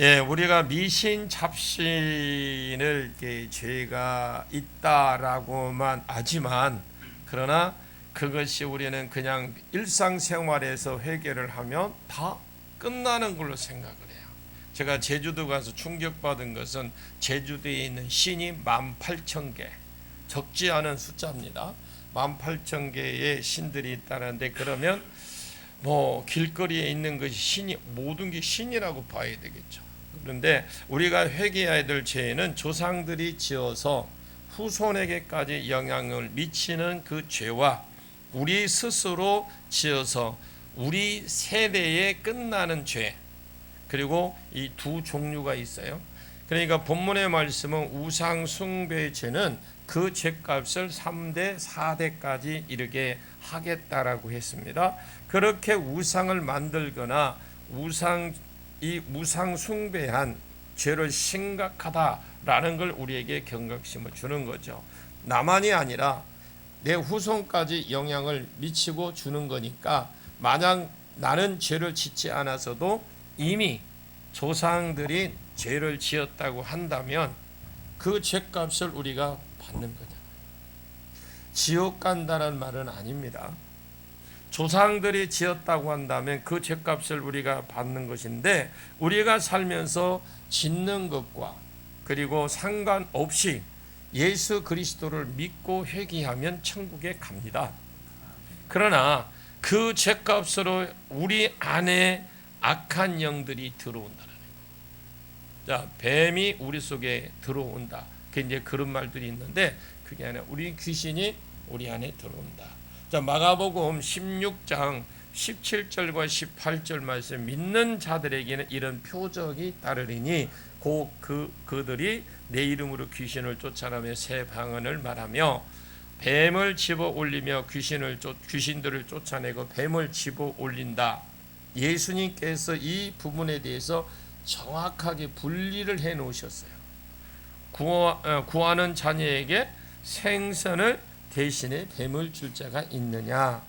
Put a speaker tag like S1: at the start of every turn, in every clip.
S1: 예, 우리가 미신 잡신을 죄가 있다라고만 하지만, 그러나 그것이 우리는 그냥 일상생활에서 해결을 하면 다 끝나는 걸로 생각을 해요. 제가 제주도 가서 충격받은 것은 제주도에 있는 신이 18,000개, 적지 않은 숫자입니다. 18,000개의 신들이 있다는데, 그러면 뭐 길거리에 있는 것이 신이, 모든 게 신이라고 봐야 되겠죠. 그런데 우리가 회개해야 될 죄는 조상들이 지어서 후손에게까지 영향을 미치는 그 죄와 우리 스스로 지어서 우리 세대에 끝나는 죄, 그리고 이 두 종류가 있어요. 그러니까 본문의 말씀은 우상 숭배의 죄는 그 죄값을 3대 4대까지 이르게 하겠다라고 했습니다. 그렇게 우상을 만들거나 이 우상 숭배한 죄를 심각하다라는 걸 우리에게 경각심을 주는 거죠. 나만이 아니라 내 후손까지 영향을 미치고 주는 거니까, 만약 나는 죄를 짓지 않아서도 이미 조상들이 죄를 지었다고 한다면 그 죄값을 우리가 받는 거잖아요. 지옥 간다는 말은 아닙니다. 조상들이 지었다고 한다면 그 죄값을 우리가 받는 것인데, 우리가 살면서 짓는 것과 그리고 상관없이 예수 그리스도를 믿고 회개하면 천국에 갑니다. 그러나 그 죄값으로 우리 안에 악한 영들이 들어온다는 거예요. 자, 뱀이 우리 속에 들어온다. 이제 그런 말들이 있는데, 그게 아니라 우리 귀신이 우리 안에 들어온다. 자, 마가복음 16장 17절과 18절 말씀, 믿는 자들에게는 이런 표적이 따르리니 그들이 내 이름으로 귀신을 쫓아내며 새 방언을 말하며 뱀을 집어 올리며 귀신들을 쫓아내고 뱀을 집어 올린다. 예수님께서 이 부분에 대해서 정확하게 분리를 해 놓으셨어요. 구하는 자녀에게 생선을 대신에 뱀을 줄 자가 있느냐?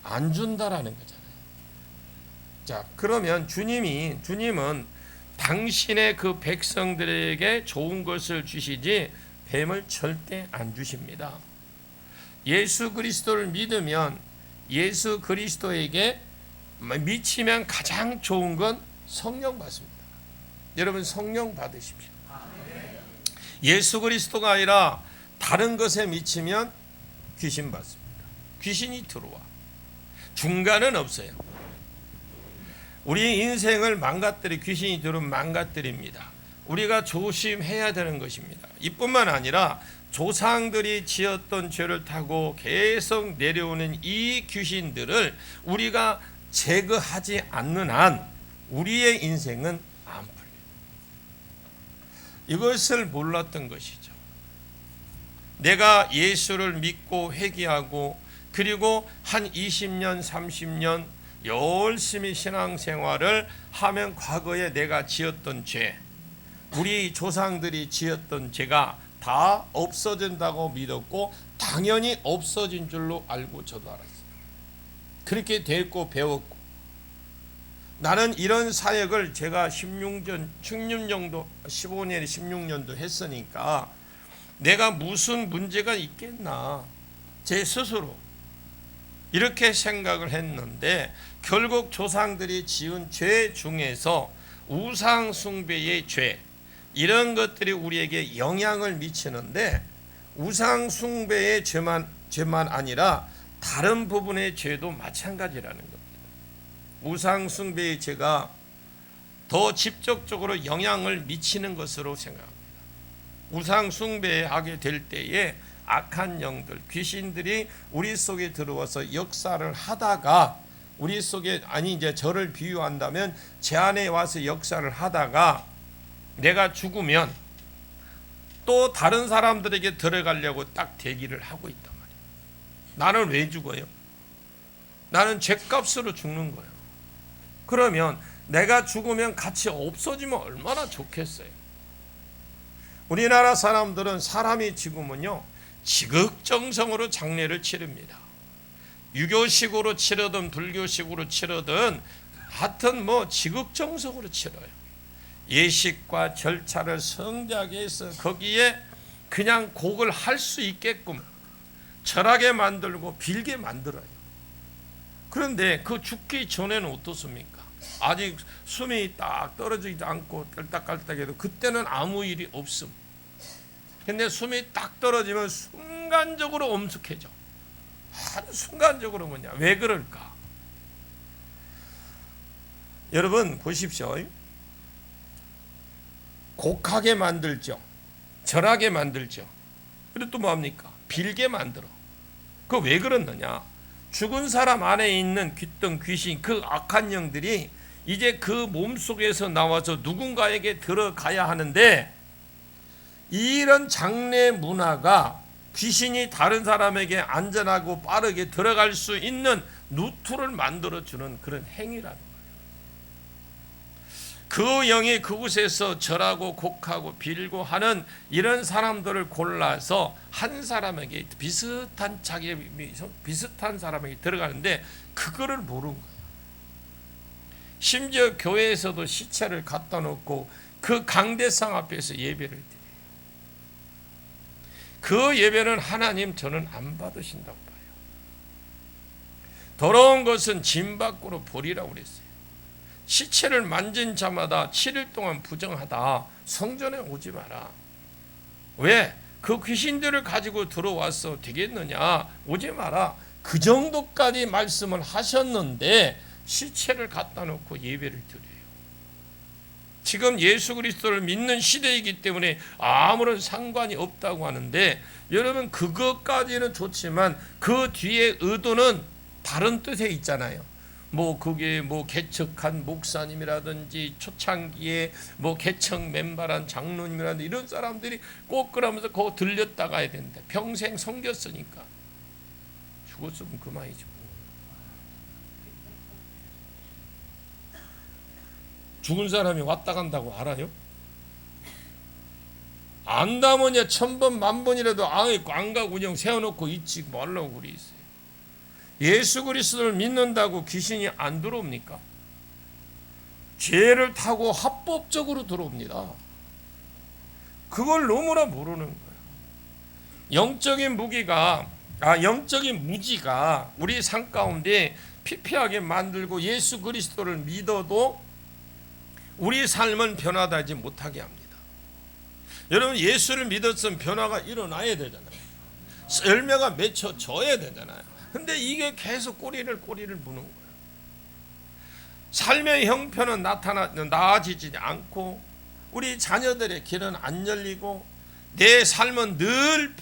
S1: 안 준다라는 거잖아요. 자, 그러면 주님은 당신의 그 백성들에게 좋은 것을 주시지 뱀을 절대 안 주십니다. 예수 그리스도를 믿으면, 예수 그리스도에게 미치면 가장 좋은 건 성령 받습니다. 여러분, 성령 받으십시오. 예수 그리스도가 아니라 다른 것에 미치면 귀신 받습니다. 귀신이 들어와. 중간은 없어요. 우리 인생을 귀신이 들어오면 망가뜨립니다. 우리가 조심해야 되는 것입니다. 이뿐만 아니라 조상들이 지었던 죄를 타고 계속 내려오는 이 귀신들을 우리가 제거하지 않는 한 우리의 인생은 안 풀려요. 이것을 몰랐던 것이죠. 내가 예수를 믿고 회개하고 그리고 한 20년 30년 열심히 신앙생활을 하면 과거에 내가 지었던 죄, 우리 조상들이 지었던 죄가 다 없어진다고 믿었고, 당연히 없어진 줄로 알고 저도 알았어요. 그렇게 됐고 배웠고, 나는 이런 사역을 제가 16년 정도 15년 16년도 했으니까 내가 무슨 문제가 있겠나, 제 스스로 이렇게 생각을 했는데, 결국 조상들이 지은 죄 중에서 우상 숭배의 죄, 이런 것들이 우리에게 영향을 미치는데, 우상 숭배의 죄만 아니라 다른 부분의 죄도 마찬가지라는 겁니다. 우상 숭배의 죄가 더 직접적으로 영향을 미치는 것으로 생각합니다. 우상 숭배하게 될 때에 악한 영들, 귀신들이 우리 속에 들어와서 역사를 하다가, 우리 속에, 이제 저를 비유한다면 제 안에 와서 역사를 하다가 내가 죽으면 또 다른 사람들에게 들어가려고 딱 대기를 하고 있단 말이에요. 나는 왜 죽어요? 나는 죄값으로 죽는 거예요. 그러면 내가 죽으면 같이 없어지면 얼마나 좋겠어요. 우리나라 사람들은 사람이 죽으면요, 지극정성으로 장례를 치릅니다. 유교식으로 치르든 불교식으로 치르든 하여튼 지극정성으로 치러요. 예식과 절차를 성대하게 해서 거기에 그냥 곡을 할 수 있게끔 절하게 만들고 빌게 만들어요. 그런데 그 죽기 전에는 어떻습니까? 아직 숨이 딱 떨어지지 않고 깔딱깔딱해도 그때는 아무 일이 없음. 근데 숨이 딱 떨어지면 순간적으로 엄숙해져. 한순간적으로 뭐냐? 왜 그럴까? 여러분 보십시오. 곡하게 만들죠. 절하게 만들죠. 그리고 또 뭐합니까? 빌게 만들어. 그 왜 그렇느냐? 죽은 사람 안에 있는 귀신, 그 악한 영들이 이제 그 몸속에서 나와서 누군가에게 들어가야 하는데, 이런 장례 문화가 귀신이 다른 사람에게 안전하고 빠르게 들어갈 수 있는 루트를 만들어주는 그런 행위라는 거예요. 그 영이 그곳에서 절하고 곡하고 빌고 하는 이런 사람들을 골라서 한 사람에게 비슷한 사람에게 들어가는데 그거를 모르는 거예요. 심지어 교회에서도 시체를 갖다 놓고 그 강대상 앞에서 예배를 드려요. 그 예배는 하나님 저는 안 받으신다고 봐요. 더러운 것은 짐 밖으로 버리라고 그랬어요. 시체를 만진 자마다 7일 동안 부정하다. 성전에 오지 마라. 왜? 그 귀신들을 가지고 들어와서 되겠느냐? 오지 마라. 그 정도까지 말씀을 하셨는데 시체를 갖다 놓고 예배를 드려요. 지금 예수 그리스도를 믿는 시대이기 때문에 아무런 상관이 없다고 하는데, 여러분 그것까지는 좋지만 그 뒤에 의도는 다른 뜻에 있잖아요. 뭐 그게 뭐 개척한 목사님이라든지 초창기에 뭐 개척 멤버란 장로님이라든지 이런 사람들이 꼭 그러면서 그거 들렸다 가야 된다. 평생 섬겼으니까. 죽었으면 그만이지 뭐. 죽은 사람이 왔다 간다고 알아요? 안다면야 1000번 만번이라도 안 가고 그냥 세워놓고 있지 말라고 그리 있어요. 예수 그리스도를 믿는다고 귀신이 안 들어옵니까? 죄를 타고 합법적으로 들어옵니다. 그걸 너무나 모르는 거예요. 영적인 무지가 우리 삶 가운데 피폐하게 만들고 예수 그리스도를 믿어도 우리 삶은 변화되지 못하게 합니다. 여러분 예수를 믿었으면 변화가 일어나야 되잖아요. 열매가 맺혀져야 되잖아요. 근데 이게 계속 꼬리를 무는 거예요. 삶의 형편은 나아지지 않고 우리 자녀들의 길은 안 열리고 내 삶은 늘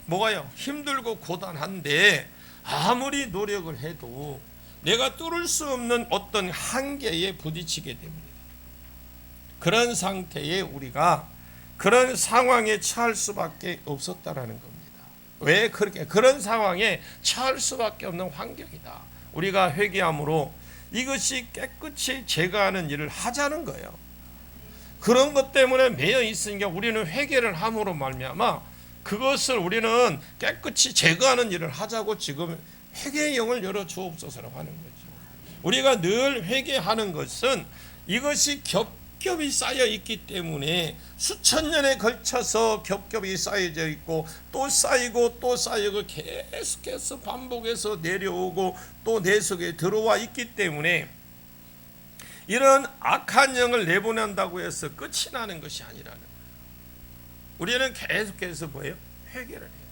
S1: 뭐가요? 힘들고 고단한데 아무리 노력을 해도 내가 뚫을 수 없는 어떤 한계에 부딪히게 됩니다. 그런 상태에 우리가 그런 상황에 처할 수밖에 없었다라는 겁니다. 왜 그렇게 그런 상황에 처할 수밖에 없는 환경이다. 우리가 회개함으로 이것이 깨끗이 제거하는 일을 하자는 거예요. 그런 것 때문에 매여 있으니까 우리는 회개를 함으로 말미암아 그것을 우리는 깨끗이 제거하는 일을 하자고 지금 회개의 영을 열어 주옵소서라고 하는 거죠. 우리가 늘 회개하는 것은 이것이 겹겹이 쌓여 있기 때문에 수천 년에 걸쳐서 겹겹이 쌓여져 있고 또 쌓이고 또 쌓이고 계속해서 반복해서 내려오고 또 내 속에 들어와 있기 때문에 이런 악한 영을 내보낸다고 해서 끝이 나는 것이 아니라는 거예요. 우리는 계속해서 뭐예요? 회개를 해요.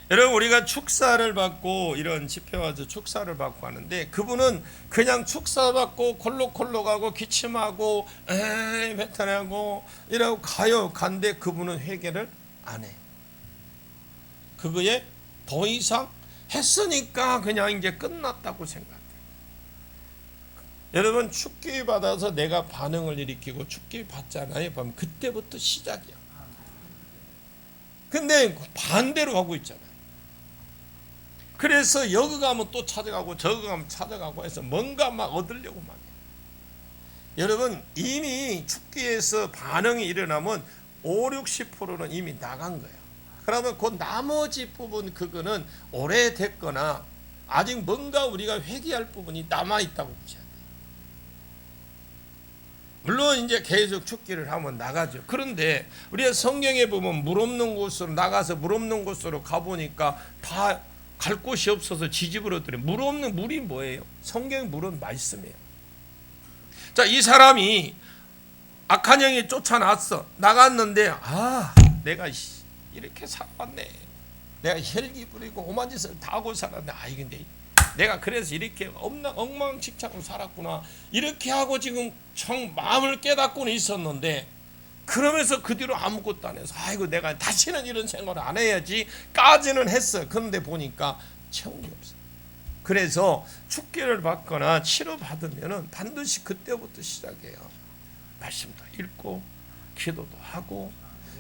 S1: 여러분 우리가 축사를 받고 이런 집회 와서 축사를 받고 하는데 그분은 그냥 축사 받고 콜록콜록하고 기침하고 배탈하고 이러고 간데 그분은 회개를 안 해. 그거에 더 이상 했으니까 그냥 이제 끝났다고 생각해. 여러분 축기 받아서 내가 반응을 일으키고 축기 받잖아요. 그럼 그때부터 시작이야. 근데 반대로 하고 있잖아요. 그래서 여기 가면 또 찾아가고 저기 가면 찾아가고 해서 뭔가 막 얻으려고 막 해요. 여러분 이미 축기에서 반응이 일어나면 50-60%는 이미 나간 거예요. 그러면 그 나머지 부분 그거는 오래됐거나 아직 뭔가 우리가 회개할 부분이 남아있다고 보셔야 돼요. 그러면 이제 계속 죽기를 하면 나가죠. 그런데 우리가 성경에 보면 물 없는 곳으로 나가서 물 없는 곳으로 가보니까 다 갈 곳이 없어서 지지부러들어. 물 없는 물이 뭐예요? 성경 물은 말씀이에요. 자, 이 사람이 악한 영이 쫓아났어. 나갔는데 내가 이렇게 살았네. 내가 혈기 부리고 오만 짓을 다 하고 살았네. 근데 내가 그래서 이렇게 엉망진창으로 살았구나. 이렇게 하고 지금 마음을 깨닫고는 있었는데, 그러면서 그 뒤로 아무것도 안 해서 내가 다시는 이런 생활을 안 해야지까지는 했어. 그런데 보니까 체온이 없어. 그래서 축기를 받거나 치료받으면 반드시 그때부터 시작해요. 말씀도 읽고 기도도 하고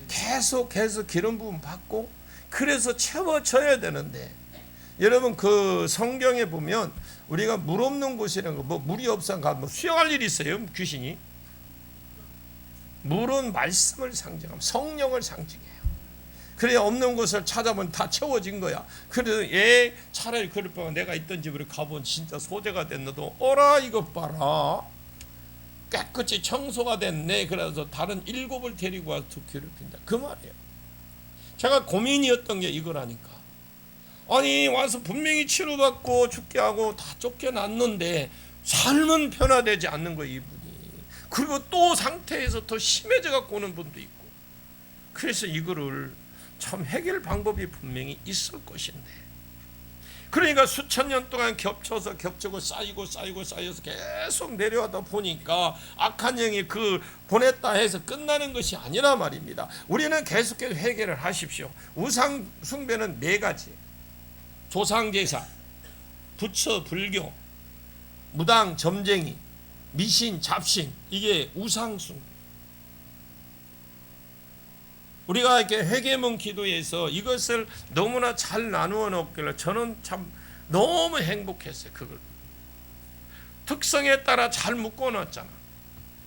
S1: 계속 기름 부음 받고, 그래서 채워져야 되는데, 여러분 그 성경에 보면 우리가 물 없는 곳이라는 거, 물이 없어가 수영할 일이 있어요? 귀신이? 물은 말씀을 상징하면 성령을 상징해요. 그래 없는 곳을 찾아보면 다 채워진 거야. 그래서 차라리 그럴 바에 내가 있던 집으로 가본 진짜 소재가 됐는데도 어라 이것 봐라, 깨끗이 청소가 됐네. 그래서 다른 7을 데리고 와서 괴롭힌다, 그 말이에요. 제가 고민이었던 게 이거라니까. 와서 분명히 치료받고 죽게 하고 다 쫓겨났는데 삶은 변화되지 않는 거예요, 이분이. 그리고 또 상태에서 더 심해져 갖고 오는 분도 있고. 그래서 이거를 참 해결 방법이 분명히 있을 것인데, 그러니까 수천 년 동안 겹치고 쌓여서 계속 내려가다 보니까 악한 영이 보냈다 해서 끝나는 것이 아니라 말입니다. 우리는 계속해서 해결을 하십시오. 우상 숭배는 4가지. 조상제사, 부처, 불교, 무당, 점쟁이, 미신, 잡신, 이게 우상 숭배. 우리가 이렇게 회개문 기도에서 이것을 너무나 잘 나누어 놓길래 저는 참 너무 행복했어요. 그걸 특성에 따라 잘 묶어 놨잖아.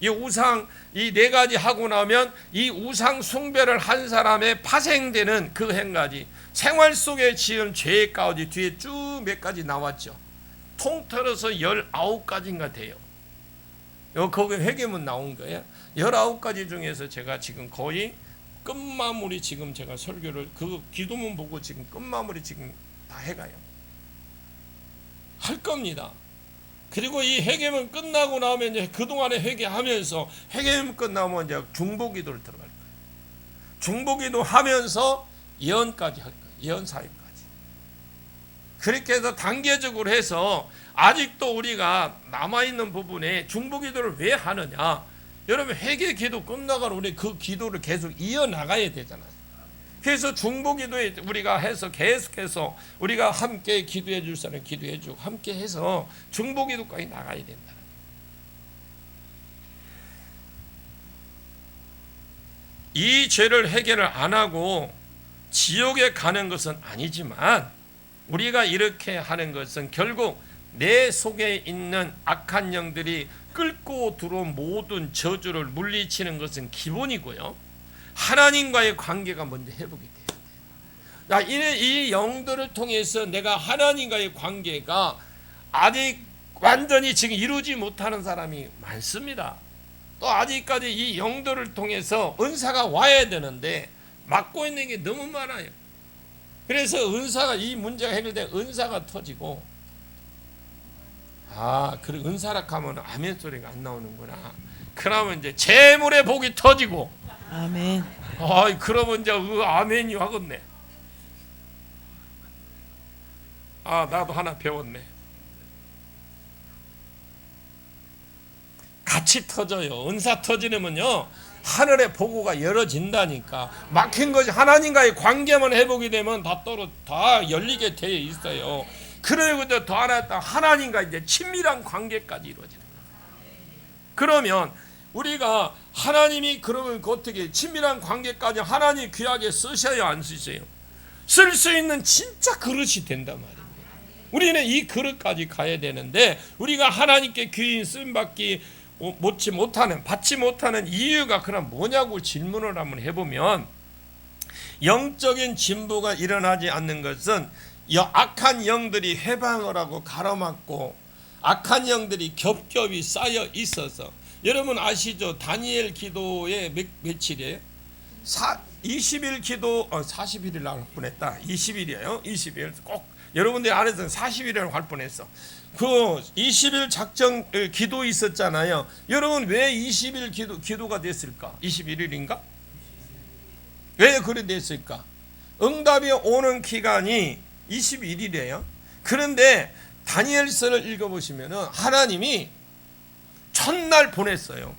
S1: 이 우상, 이 4가지 하고 나면 이 우상 숭배를 한 사람의 파생되는 그 행가지, 생활 속에 지은 죄의 가지 뒤에 쭉 몇 가지 나왔죠. 통틀어서 19가지인가 돼요. 거기 회개문 나온 거예요. 19가지 중에서 제가 지금 거의 끝마무리, 지금 제가 설교를 그 기도문 보고 지금 끝마무리 지금 다 해가요. 할 겁니다. 그리고 이 회개문 끝나고 나면 이제 그동안에 회개하면서 회개문 끝나면 이제 중보기도를 들어갈 거예요. 중보기도 하면서 예언까지 할 거예요. 예언 사역까지. 그렇게 해서 단계적으로 해서 아직도 우리가 남아있는 부분에 중보기도를 왜 하느냐? 여러분 회개 기도 끝나가는 우리 그 기도를 계속 이어나가야 되잖아요. 그래서 중보기도에 우리가 해서 계속해서 우리가 함께 기도해 줄 사람 기도해 주고 함께 해서 중보기도까지 나가야 된다. 이 죄를 해결을 안 하고 지옥에 가는 것은 아니지만, 우리가 이렇게 하는 것은 결국 내 속에 있는 악한 영들이 끌고 들어온 모든 저주를 물리치는 것은 기본이고요. 하나님과의 관계가 먼저 회복이 돼야 돼요. 이 영들을 통해서 내가 하나님과의 관계가 아직 완전히 지금 이루지 못하는 사람이 많습니다. 또 아직까지 이 영들을 통해서 은사가 와야 되는데 막고 있는 게 너무 많아요. 그래서 은사가, 이 문제가 해결돼 은사가 터지고, 그리고 은사라 하면 아멘 소리가 안 나오는구나. 그러면 이제 재물의 복이 터지고,
S2: 아멘.
S1: 그러면 이제 아멘이 하겠네. 나도 하나 배웠네. 같이 터져요. 은사 터지려면요, 하늘의 보고가 열어진다니까. 막힌 것이 하나님과의 관계만 회복이 되면 다 열리게 되어 있어요. 그리고 더 하나 하나님과 이제 친밀한 관계까지 이루어지는 거예요. 그러면 우리가 하나님이 그러면 어떻게 친밀한 관계까지 하나님 귀하게 쓰셔요, 안 쓰셔요? 쓸 수 있는 진짜 그릇이 된단 말입니다. 우리는 이 그릇까지 가야 되는데, 우리가 하나님께 귀인 쓰임받지 못하는 이유가 그럼 뭐냐고 질문을 한번 해보면, 영적인 진보가 일어나지 않는 것은 악한 영들이 해방을 하고 가로막고 악한 영들이 겹겹이 쌓여 있어서 여러분 아시죠? 다니엘 기도의 며칠이에요? 20일 기도 40일을 날 뻔했다. 20일이에요. 20일 꼭 여러분들 안에서는 40일이라고 할 뻔했어. 그 20일 작정 기도 있었잖아요. 여러분 왜 20일 기도가 됐을까? 21일인가? 왜 그래 됐을까? 응답이 오는 기간이 21일이에요. 그런데 다니엘서를 읽어보시면 하나님이 첫날 보냈어요.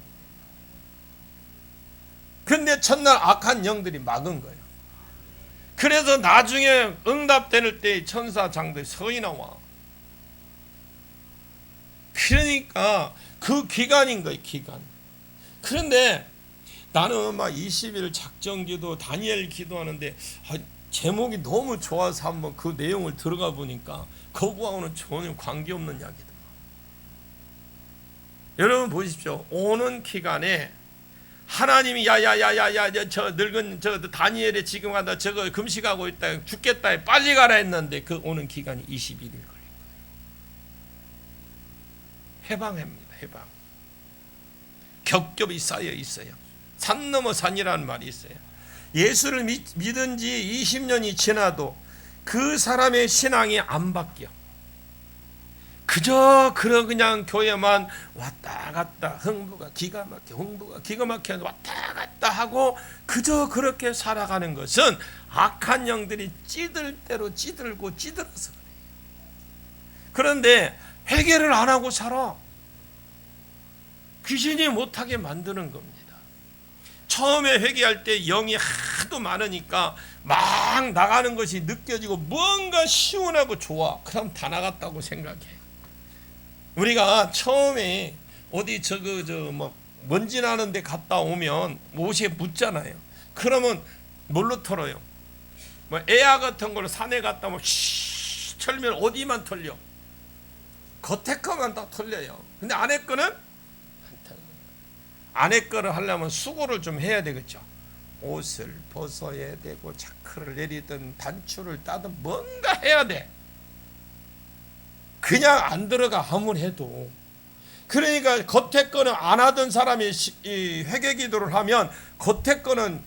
S1: 근데 첫날 악한 영들이 막은 거예요. 그래서 나중에 응답될 때 천사 장들이 서이 나와. 그러니까 그 기간인 거예요, 기간. 그런데 나는 막 20일 작정기도 다니엘 기도하는데 제목이 너무 좋아서 한번 그 내용을 들어가 보니까 그거하고는 전혀 관계없는 이야기다. 여러분 보십시오. 오는 기간에 하나님이 야야야야야 저 늙은 저 다니엘이 지금 한다 저거 금식하고 있다 죽겠다 빨리 가라 했는데 그 오는 기간이 21일 걸린 거예요. 해방합니다. 해방. 겹겹이 쌓여 있어요. 산 넘어 산이라는 말이 있어요. 예수를 믿은 지 20년이 지나도 그 사람의 신앙이 안 바뀌어. 그저 그냥 교회만 왔다 갔다 흥부가 기가 막혀 왔다 갔다 하고 그저 그렇게 살아가는 것은 악한 영들이 찌들 대로 찌들고 찌들어서 그래요. 그런데 회개를 안 하고 살아. 귀신이 못하게 만드는 겁니다. 처음에 회개할 때 영이 하도 많으니까 막 나가는 것이 느껴지고 뭔가 시원하고 좋아. 그럼 다 나갔다고 생각해. 우리가 처음에 어디 먼지 나는 데 갔다 오면 옷에 묻잖아요. 그러면 뭘로 털어요? 뭐 애야 같은 걸로 산에 갔다 오면 털면 어디만 털려? 겉에 거만 다 털려요. 근데 안에 거는 안 털려요. 안에 거를 하려면 수고를 좀 해야 되겠죠. 옷을 벗어야 되고 자크를 내리든 단추를 따든 뭔가 해야 돼. 그냥 안 들어가 아무리 해도. 그러니까 겉에 거는 안 하던 사람이 이 회개 기도를 하면 겉에 거는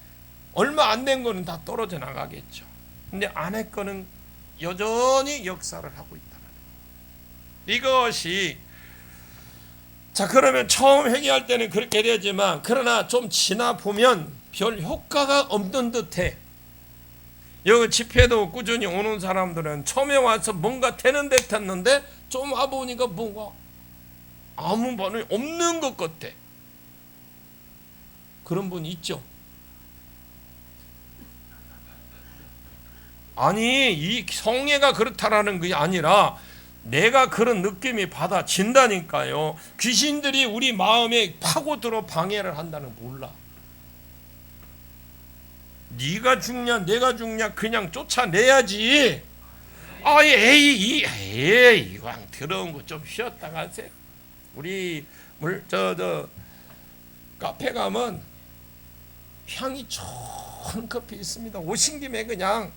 S1: 얼마 안 된 거는 다 떨어져 나가겠죠. 근데 안에 거는 여전히 역사를 하고 있다는 이것이. 자, 그러면 처음 회개할 때는 그렇게 되지만 그러나 좀 지나 보면 별 효과가 없는 듯해. 여기 집회도 꾸준히 오는 사람들은 처음에 와서 뭔가 되는 듯 했는데 좀 와보니까 뭔가 아무 반응이 없는 것 같아. 그런 분 있죠? 아니, 이 성애가 그렇다라는 게 아니라 내가 그런 느낌이 받아진다니까요. 귀신들이 우리 마음에 파고들어 방해를 한다는 거 몰라. 네가 죽냐 내가 죽냐 그냥 쫓아내야지. 이왕 들어온 거 좀 쉬었다 가세요. 우리 카페 가면 향이 좋은 커피 있습니다. 오신 김에 그냥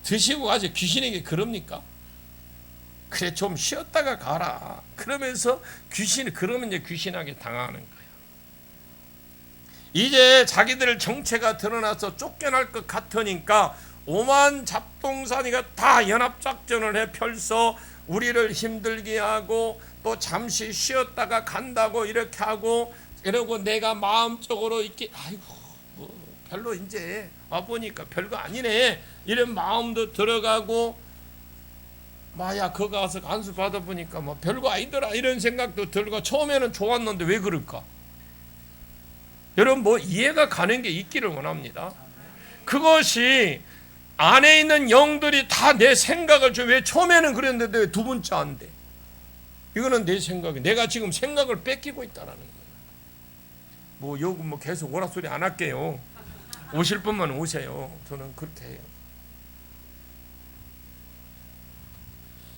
S1: 드시고 가지. 귀신에게 그럽니까? 그래 좀 쉬었다가 가라. 그러면서 그러면 이제 귀신에게 당하는 거예요. 이제 자기들 정체가 드러나서 쫓겨날 것 같으니까 오만 잡동사니가 다 연합작전을 해 펼쳐 우리를 힘들게 하고 또 잠시 쉬었다가 간다고 이렇게 하고 이러고 내가 마음적으로 이렇게 별로 이제 와보니까 별거 아니네 이런 마음도 들어가고 마야 거기 가서 간수 받아보니까 뭐 별거 아니더라 이런 생각도 들고 처음에는 좋았는데 왜 그럴까? 여러분 뭐 이해가 가는 게 있기를 원합니다. 그것이 안에 있는 영들이 다 내 생각을 왜 처음에는 그랬는데 왜 두 번째 안 돼? 이거는 내 생각이 내가 지금 생각을 뺏기고 있다라는 거예요. 여기 계속 오라 소리 안 할게요. 오실 분만 오세요. 저는 그렇게 해요.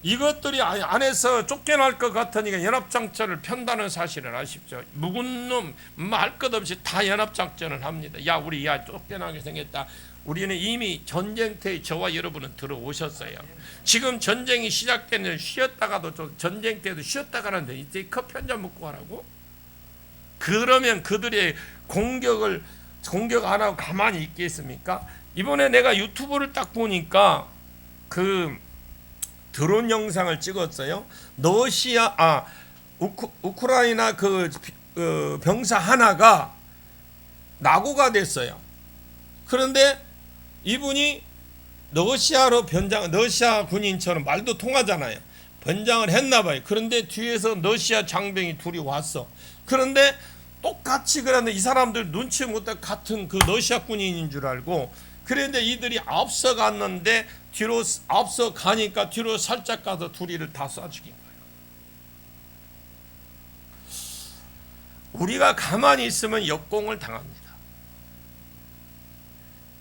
S1: 이것들이 안에서 쫓겨날 것 같으니까 연합작전을 편다는 사실을 아십시오. 묵은 놈 말 것 없이 다 연합작전을 합니다. 우리 쫓겨나게 생겼다. 우리는 이미 전쟁터에 저와 여러분은 들어오셨어요. 지금 전쟁이 시작되는 쉬었다가도 전쟁 때도 쉬었다 가는데 이제 커피 한잔 먹고 가라고? 그러면 그들의 공격 안 하고 가만히 있겠습니까? 이번에 내가 유튜브를 딱 보니까 그 드론 영상을 찍었어요. 우크라이나 그 병사 하나가 낙오가 됐어요. 그런데 이분이 러시아 군인처럼 말도 통하잖아요. 변장을 했나 봐요. 그런데 뒤에서 러시아 장병이 둘이 왔어. 그런데 똑같이 그런데 이 사람들 눈치 못해 같은 그 러시아 군인인 줄 알고, 그런데 이들이 앞서 갔는데 뒤로 앞서 가니까 뒤로 살짝 가서 둘이를 다 쏴 죽인 거예요. 우리가 가만히 있으면 역공을 당합니다.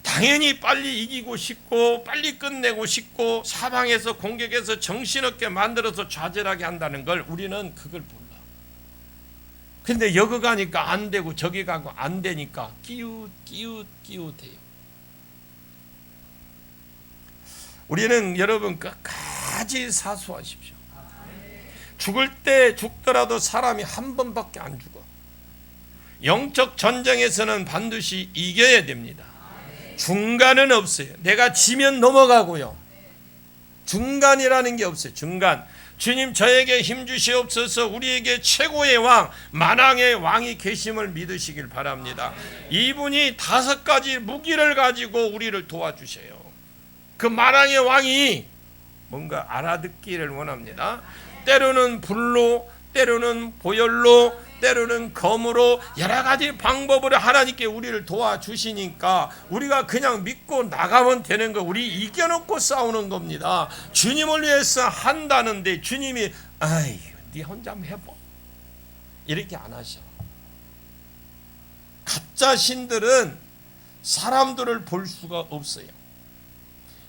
S1: 당연히 빨리 이기고 싶고 빨리 끝내고 싶고 사방에서 공격해서 정신없게 만들어서 좌절하게 한다는 걸 우리는 그걸 몰라. 근데 여기 가니까 안 되고 저기 가고 안 되니까 끼웃해요. 우리는 여러분 끝까지 사수하십시오. 죽을 때 죽더라도 사람이 한 번밖에 안 죽어. 영적 전쟁에서는 반드시 이겨야 됩니다. 중간은 없어요. 내가 지면 넘어가고요. 중간이라는 게 없어요. 중간. 주님 저에게 힘 주시옵소서. 우리에게 최고의 왕, 만왕의 왕이 계심을 믿으시길 바랍니다. 이분이 5가지 무기를 가지고 우리를 도와주셔요. 그 만왕의 왕이 뭔가 알아듣기를 원합니다. 때로는 불로, 때로는 보혈로, 때로는 검으로 여러 가지 방법으로 하나님께 우리를 도와주시니까 우리가 그냥 믿고 나가면 되는 거. 우리 이겨놓고 싸우는 겁니다. 주님을 위해서 한다는데 주님이 아이 네 혼자 한번 해봐 이렇게 안 하셔. 가짜 신들은 사람들을 볼 수가 없어요.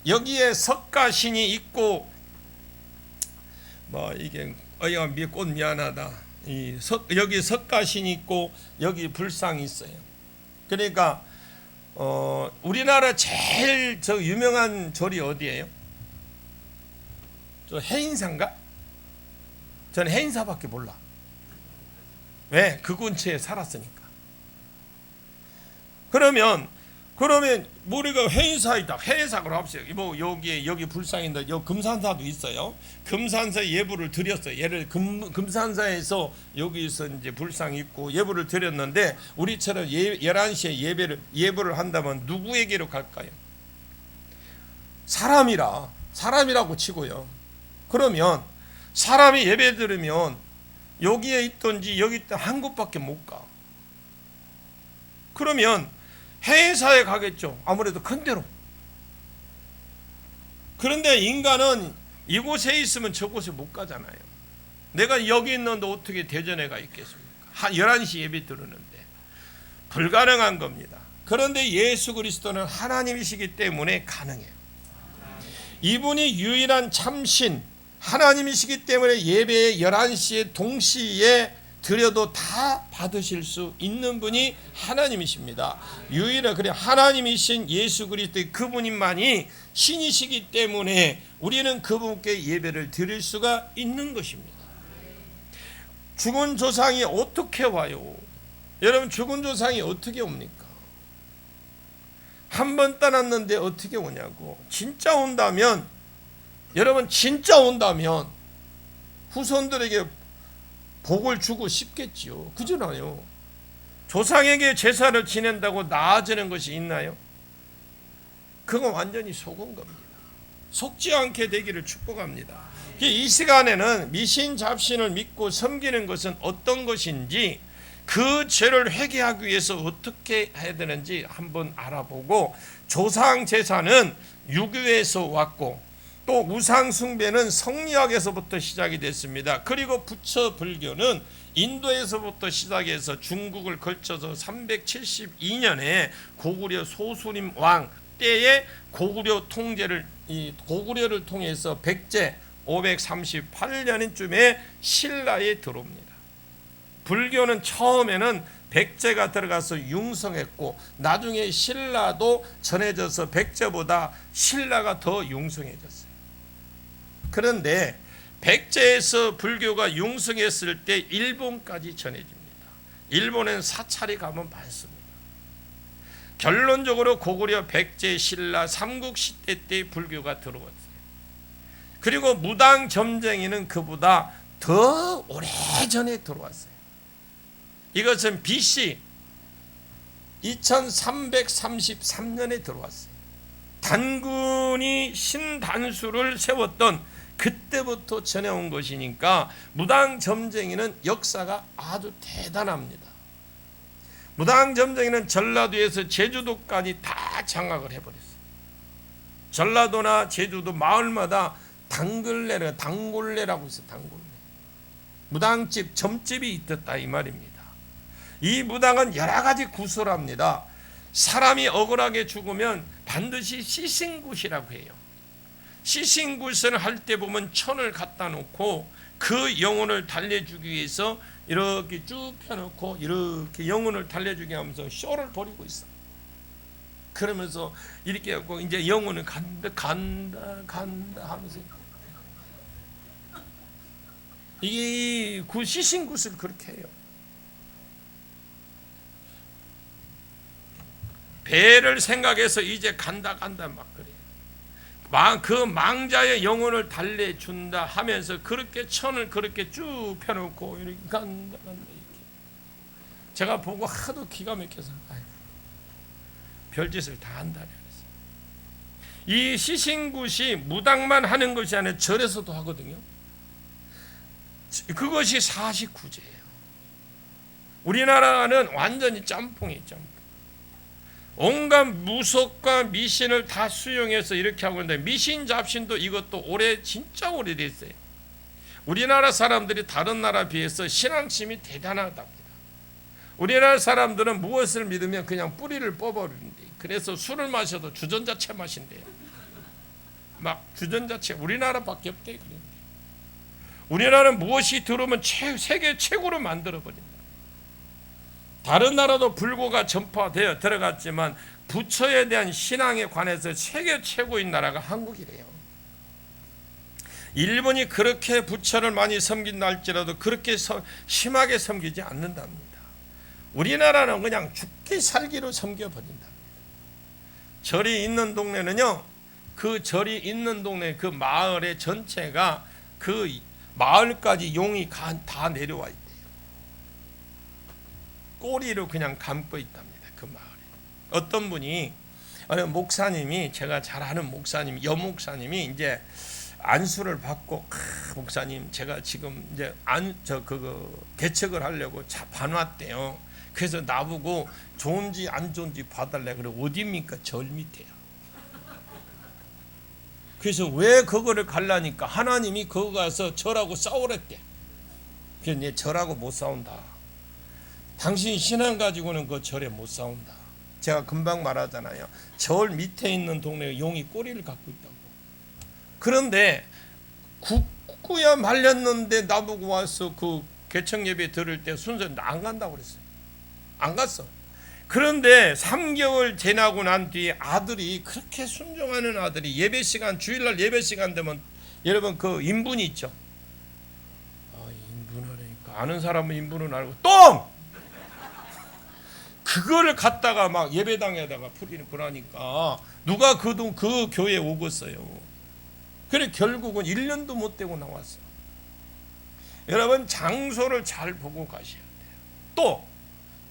S1: 여기에 석가신이 있고 이게 꽃 미안하다. 여기 석가신이 있고 여기 불상이 있어요. 그러니까 우리나라 제일 유명한 절이 어디예요? 저 해인사인가? 저는 해인사밖에 몰라. 왜? 그 근처에 살았으니까. 그러면 우리가 해인사이다. 해인사로 합시다. 여기 불상인데 여기 금산사도 있어요. 금산사 예불을 드렸어요. 예를 금산사에서 여기서 이제 불상이 있고 예불을 드렸는데 우리처럼 11시에 예불을 한다면 누구에게로 갈까요? 사람이라고 치고요. 그러면 사람이 예배 드리면 여기에 있든지 여기 있든 한 곳밖에 못 가. 그러면 해인사에 가겠죠. 아무래도 큰 데로. 그런데 인간은 이곳에 있으면 저곳에 못 가잖아요. 내가 여기 있는데 어떻게 대전에 가 있겠습니까? 11시 예배 드리는데 불가능한 겁니다. 그런데 예수 그리스도는 하나님이시기 때문에 가능해요. 이분이 유일한 참신 하나님이시기 때문에 예배에 11시에 동시에 드려도 다 받으실 수 있는 분이 하나님이십니다. 유일한 그래 하나님이신 예수 그리스도의 그분만이 신이시기 때문에 우리는 그분께 예배를 드릴 수가 있는 것입니다. 죽은 조상이 어떻게 와요? 여러분 죽은 조상이 어떻게 옵니까? 한 번 떠났는데 어떻게 오냐고. 진짜 온다면 여러분 진짜 온다면 후손들에게 복을 주고 싶겠지요. 그잖아요. 조상에게 제사를 지낸다고 나아지는 것이 있나요? 그건 완전히 속은 겁니다. 속지 않게 되기를 축복합니다. 이 시간에는 미신 잡신을 믿고 섬기는 것은 어떤 것인지 그 죄를 회개하기 위해서 어떻게 해야 되는지 한번 알아보고, 조상 제사는 유교에서 왔고 또 우상 숭배는 성리학에서부터 시작이 됐습니다. 그리고 부처 불교는 인도에서부터 시작해서 중국을 걸쳐서 372년에 고구려 소수림 왕 때에 고구려를 통해서 백제 538년쯤에 신라에 들어옵니다. 불교는 처음에는 백제가 들어가서 융성했고 나중에 신라도 전해져서 백제보다 신라가 더 융성해졌어요. 그런데 백제에서 불교가 융성했을 때 일본까지 전해집니다. 일본엔 사찰이 가면 많습니다. 결론적으로 고구려 백제 신라 삼국시대 때 불교가 들어왔어요. 그리고 무당 점쟁이는 그보다 더 오래전에 들어왔어요. 이것은 BC 2333년에 들어왔어요. 단군이 신단수를 세웠던 그때부터 전해온 것이니까 무당 점쟁이는 역사가 아주 대단합니다. 무당 점쟁이는 전라도에서 제주도까지 다 장악을 해버렸어요. 전라도나 제주도 마을마다 단골레라고 있어요. 단골레. 무당집, 점집이 있었다 이 말입니다. 이 무당은 여러 가지 구슬을 합니다. 사람이 억울하게 죽으면 반드시 시신굿이라고 해요. 시신굿을 할 때 보면 천을 갖다 놓고 그 영혼을 달래주기 위해서 이렇게 쭉 펴놓고 이렇게 영혼을 달래주게 하면서 쇼를 벌이고 있어. 그러면서 이렇게 하고 이제 영혼을 간다 하면서 이 시신굿을 그렇게 해요. 배를 생각해서 이제 간다 막 그래요. 그 망자의 영혼을 달래준다 하면서 그렇게 천을 그렇게 쭉 펴놓고 이렇게 간다 이렇게. 제가 보고 하도 기가 막혀서 아이고, 별짓을 다 한다 그랬어요. 이 시신굿이 무당만 하는 것이 아니라 절에서도 하거든요. 그것이 49제예요. 우리나라는 완전히 짬뽕이에요. 짬뽕. 온갖 무속과 미신을 다 수용해서 이렇게 하고 있는데 미신 잡신도 이것도 진짜 오래됐어요. 우리나라 사람들이 다른 나라에 비해서 신앙심이 대단하답니다. 우리나라 사람들은 무엇을 믿으면 그냥 뿌리를 뽑아버리는데 그래서 술을 마셔도 주전자채 마신대요. 막 주전자채 우리나라밖에 없대. 우리나라는 무엇이 들어오면 세계 최고로 만들어버린다. 다른 나라도 불교가 전파되어 들어갔지만 부처에 대한 신앙에 관해서 세계 최고인 나라가 한국이래요. 일본이 그렇게 부처를 많이 섬긴다 할지라도 그렇게 심하게 섬기지 않는답니다. 우리나라는 그냥 죽기 살기로 섬겨버린답니다. 절이 있는 동네는요, 그 절이 있는 동네 그 마을의 전체가 그 마을까지 용이 다 내려와 있대요. 꼬리로 그냥 감고 있답니다. 그 마을에. 어떤 분이 어느 목사님이 제가 잘 아는 목사님 여목사님이 이제 안수를 받고 목사님 제가 지금 이제 개척을 하려고 반왔대요. 그래서 나보고 좋은지 안 좋은지 봐달래. 그래 어디입니까? 절 밑에요. 그래서 왜 그거를 갈라니까 하나님이 거기 가서 절하고 싸우랬대. 그래서 내 절하고 못 싸운다. 당신 신앙 가지고는 그 절에 못 싸운다. 제가 금방 말하잖아요. 절 밑에 있는 동네에 용이 꼬리를 갖고 있다고. 그런데 굳고야 말렸는데 나보고 와서 그 개척 예배 들을 때 순서는 안 간다고 그랬어요. 안 갔어. 그런데 3개월 지나고 난 뒤에 아들이 그렇게 순종하는 아들이 예배 시간 주일날 예배 시간 되면 여러분 그 인분이 있죠. 인분하니까 아는 사람은 인분은 알고 똥 그거를 갖다가 막 예배당에다가 뿌리는 거라니까 누가 그 교회에 오겠어요. 그래 결국은 1년도 못 되고 나왔어. 여러분 장소를 잘 보고 가셔야 돼요. 또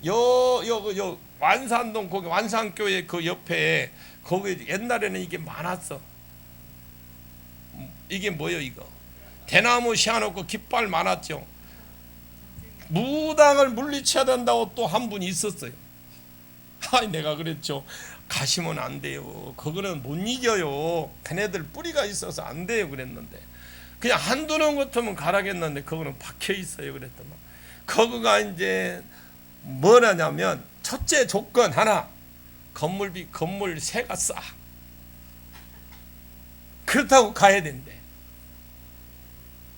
S1: 요 완산동 거기 완산교회 그 옆에 거기 옛날에는 이게 많았어. 이게 뭐예요 이거? 대나무 씌워놓고 깃발 많았죠. 무당을 물리쳐야 된다고 또 한 분이 있었어요. 내가 그랬죠. 가시면 안 돼요. 그거는 못 이겨요. 걔네들 뿌리가 있어서 안 돼요. 그랬는데 그냥 한두 놈 같으면 가라겠는데 그거는 박혀 있어요. 그랬더만 거기가 이제 뭐라냐면 첫째 조건 하나, 건물세가 싸. 그렇다고 가야 된대.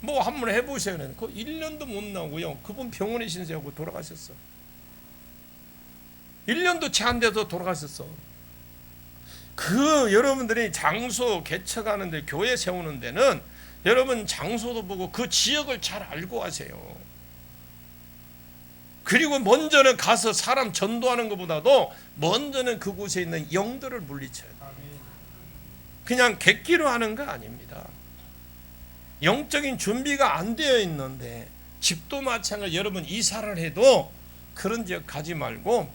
S1: 뭐 한번 해보세요. 그 1년도 못 나오고요. 그분 병원에 신세하고 돌아가셨어. 1년도 채 안 돼서 돌아가셨어. 여러분들이 장소 개척하는데 교회 세우는 데는 여러분 장소도 보고 그 지역을 잘 알고 하세요. 그리고 먼저는 가서 사람 전도하는 것보다도 먼저는 그곳에 있는 영들을 물리쳐야 돼요. 그냥 객기로 하는 거 아닙니다. 영적인 준비가 안 되어 있는데, 집도 마찬가지. 여러분 이사를 해도 그런 지역 가지 말고,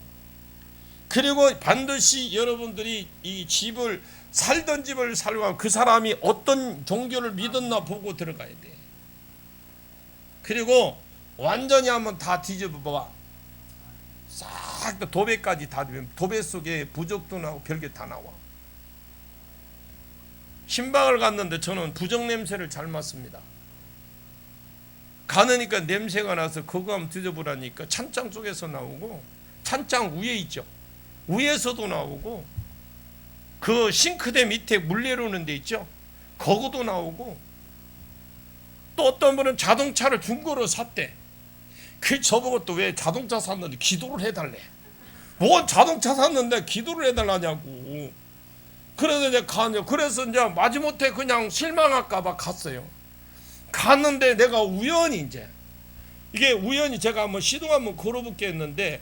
S1: 그리고 반드시 여러분들이 이 집을 살던 집을 살고 그 사람이 어떤 종교를 믿었나 보고 들어가야 돼. 그리고 완전히 한번 다 뒤집어 봐. 싹 다 도배까지 다 되면 도배 속에 부적도 나오고 별게 다 나와. 신방을 갔는데 저는 부적 냄새를 잘 맡습니다. 가느니까 냄새가 나서 그거 한번 뒤져보라니까 찬장 속에서 나오고, 찬장 위에 있죠. 위에서도 나오고, 그 싱크대 밑에 물 내려오는 데 있죠. 거기도 나오고, 또 어떤 분은 자동차를 중고로 샀대. 그 저보고 또 왜 자동차 샀는데 기도를 해달래. 뭔 자동차 샀는데 기도를 해달라냐고. 그래서 이제 그래서 이제 마지못해 그냥 실망할까봐 갔어요. 갔는데 내가 우연히 이게 우연히 제가 한번 시동 한번 걸어볼게 했는데,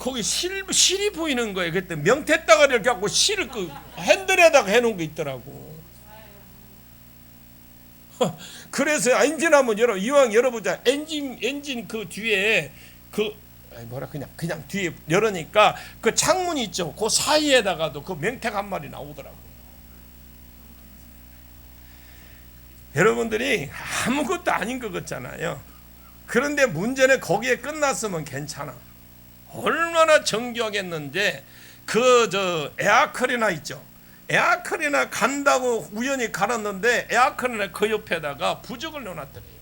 S1: 거기 실이 보이는 거예요. 그때 명태다가리 이렇게 갖고 실을 그 핸들에다가 해놓은 게 있더라고. 그래서 엔진 한번 이왕 열어보자. 엔진 그 뒤에 그냥 뒤에 열으니까 그 창문 있죠. 그 사이에다가도 그 명태가 한 마리 나오더라고. 여러분들이 아무것도 아닌 것 같잖아요. 그런데 문제는 거기에 끝났으면 괜찮아. 얼마나 정교하겠는데, 에어컨이나 있죠. 에어컨이나 간다고 우연히 갈았는데 에어컨이나 그 옆에다가 부적을 넣어놨더래요.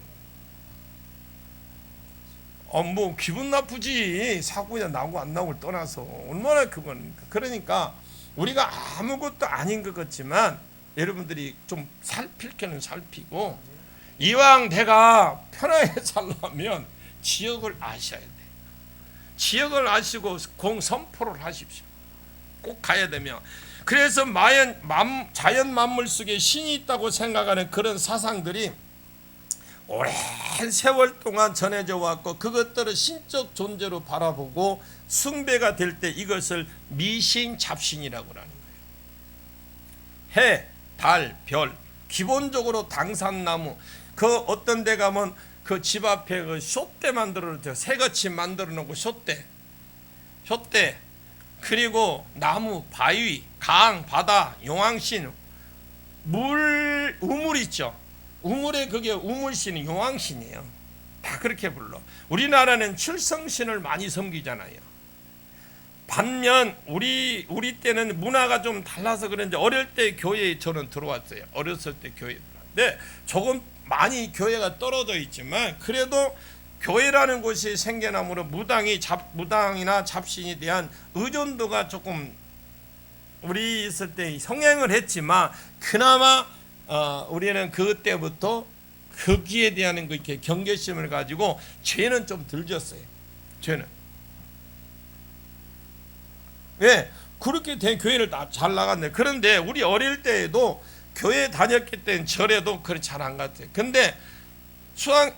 S1: 뭐 기분 나쁘지. 사고야 나고 안 나고를 떠나서 얼마나 그건. 그러니까 우리가 아무것도 아닌 것 같지만 여러분들이 좀 살필 게는 살피고, 이왕 내가 편하게 살려면 지역을 아셔야 돼. 지역을 아시고 공선포를 하십시오. 꼭 가야 되면. 그래서 자연 만물 속에 신이 있다고 생각하는 그런 사상들이 오랜 세월 동안 전해져 왔고, 그것들을 신적 존재로 바라보고 숭배가 될 때 이것을 미신 잡신이라고 하는 거예요. 해, 달, 별, 기본적으로 당산나무, 그 어떤 데 가면 그 집 앞에 그 숏대 만들어 놓죠. 새같이 만들어 놓고 숏대, 그리고 나무, 바위, 강, 바다, 용왕신, 우물 있죠. 우물에 그게 우물신이 용왕신이에요. 다 그렇게 불러. 우리나라는 출성신을 많이 섬기잖아요. 반면 우리 때는 문화가 좀 달라서 그런지 어릴 때 교회에 저는 들어왔어요. 어렸을 때 교회에 들어왔는데 조금 많이 교회가 떨어져 있지만 그래도 교회라는 곳이 생겨남으로 무당이나 잡신에 대한 의존도가 조금 우리 있을 때 성행을 했지만, 그나마 우리는 그때부터 거기에 대한 이렇게 경계심을 가지고 죄는 좀 덜 졌어요. 죄는. 왜? 그렇게 된 교회를 잘 나갔네. 그런데 우리 어릴 때에도 교회 다녔기 때문에 절에도 그렇게 잘 안 갔어요. 근데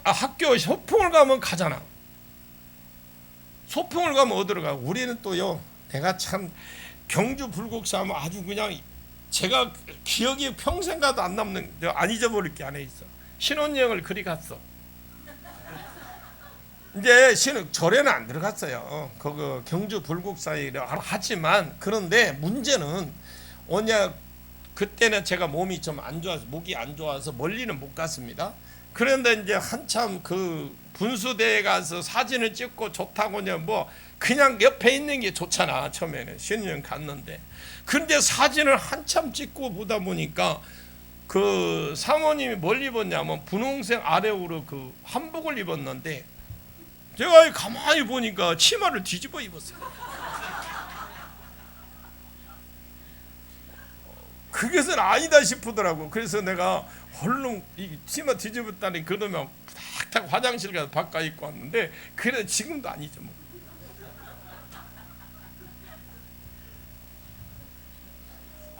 S1: 학교 소풍을 가면 가잖아. 소풍을 가면 어디로 가? 우리는 또요, 내가 참 경주 불국사 하면 아주 그냥 제가 기억이 평생 가도 안 남는, 안 잊어버릴 게 안에 있어. 신혼여행을 그리 갔어. 이제 절에는 안 들어갔어요. 그 경주 불국사에 하지만, 그런데 문제는 뭐냐, 그때는 제가 몸이 좀 안 좋아서, 목이 안 좋아서 멀리는 못 갔습니다. 그런데 이제 한참 그 분수대에 가서 사진을 찍고 좋다고냐, 뭐 그냥 옆에 있는 게 좋잖아. 처음에는 신혼여행 갔는데, 근데 사진을 한참 찍고 보다 보니까 그 사모님이 뭘 입었냐면 분홍색 아래우로 그 한복을 입었는데, 제가 가만히 보니까 치마를 뒤집어 입었어요. 그것은 아니다 싶더라고. 그래서 내가 얼른 이 치마 뒤집었다니, 그러면 탁탁 화장실 가서 바꿔 입고 왔는데, 그래 지금도 아니죠 뭐.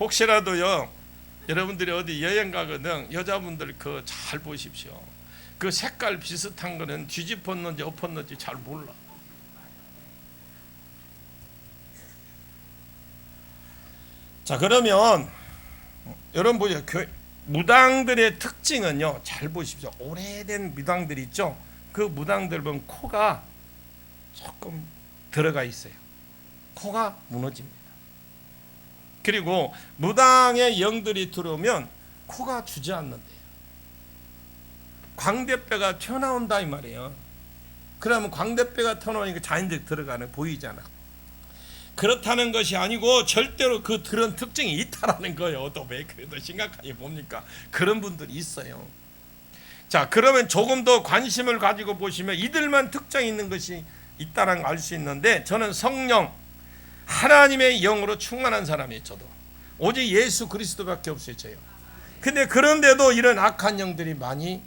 S1: 혹시라도요, 여러분들이 어디 여행 가거든 여자분들 그 잘 보십시오. 그 색깔 비슷한 거는 뒤집었는지 엎었는지 잘 몰라. 자, 그러면 여러분 보세요. 무당들의 특징은요, 잘 보십시오. 오래된 무당들 있죠. 그 무당들 보면 코가 조금 들어가 있어요. 코가 무너집니다. 그리고 무당의 영들이 들어오면 코가 주저앉는데요. 광대뼈가 튀어나온다 이 말이에요. 그러면 광대뼈가 튀어나오니까 자연적으로 들어가는 보이잖아. 그렇다는 것이 아니고 절대로 그런 특징이 있다라는 거예요. 또 왜 그래도 심각하게 봅니까? 그런 분들이 있어요. 자, 그러면 조금 더 관심을 가지고 보시면 이들만 특징이 있는 것이 있다는 걸 알 수 있는데, 저는 성령 하나님의 영으로 충만한 사람이에요. 저도 오직 예수 그리스도밖에 없어요. 저요. 근데 그런데도 이런 악한 영들이 많이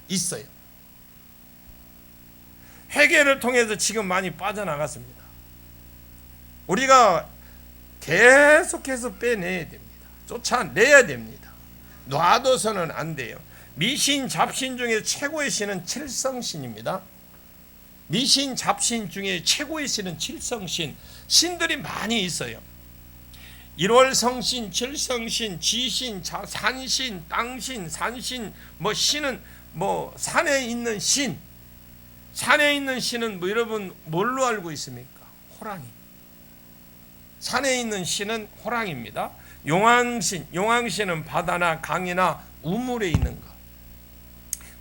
S1: 있어요. 회개를 통해서 지금 많이 빠져나갔습니다. 우리가 계속해서 빼내야 됩니다. 쫓아내야 됩니다. 놔둬서는 안 돼요. 미신 잡신 중에 최고의 신은 칠성신입니다. 미신 잡신 중에 최고의 신은 칠성신. 신들이 많이 있어요. 일월성신, 칠성신, 지신, 산신, 땅신, 산신, 신은 산에 있는 신. 산에 있는 신은 여러분 뭘로 알고 있습니까? 호랑이. 산에 있는 신은 호랑이입니다. 용왕신은 바다나 강이나 우물에 있는 것.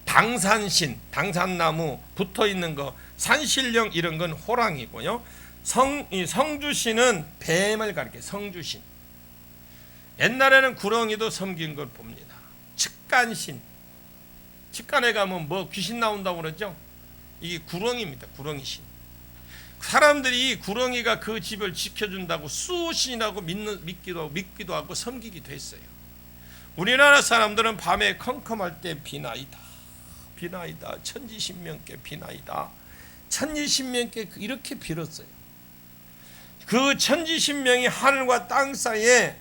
S1: 당산신, 당산나무 붙어 있는 것, 산신령 이런 건 호랑이고요. 성주신은 뱀을 가리켜요. 성주신. 옛날에는 구렁이도 섬긴 걸 봅니다. 측간신. 측간에 가면 귀신 나온다고 그러죠? 이게 구렁이입니다. 구렁이신. 사람들이 구렁이가 그 집을 지켜준다고 수신이라고 믿기도 하고 섬기기도 했어요. 우리나라 사람들은 밤에 컴컴할 때 비나이다, 비나이다, 천지신명께 비나이다, 천지신명께 이렇게 빌었어요. 그 천지신명이 하늘과 땅 사이에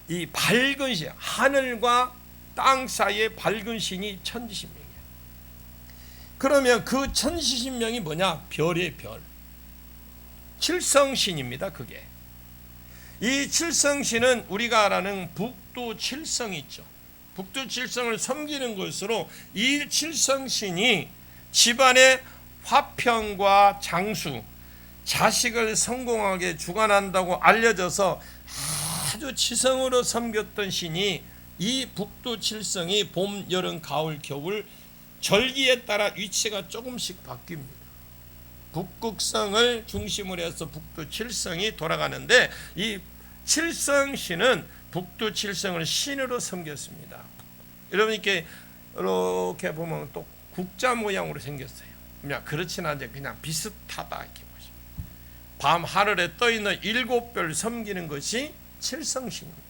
S1: 이 밝은 신, 하늘과 땅 사이에 밝은 신이 천지신명이에요. 그러면 그 천지신명이 뭐냐? 별의 별. 칠성신입니다. 그게. 이 칠성신은 우리가 아는 북두칠성이 있죠. 북두칠성을 섬기는 것으로 이 칠성신이 집안의 화평과 장수, 자식을 성공하게 주관한다고 알려져서 아주 지성으로 섬겼던 신이, 이 북두칠성이 봄, 여름, 가을, 겨울 절기에 따라 위치가 조금씩 바뀝니다. 북극성을 중심으로 해서 북두칠성이 돌아가는데, 이 칠성신은 북두칠성을 신으로 섬겼습니다. 여러분 이렇게 보면 또 국자 모양으로 생겼어요. 그냥 그렇진 않은데 그냥 비슷하다 이렇게 보시면. 밤 하늘에 떠 있는 7별 섬기는 것이 칠성신입니다.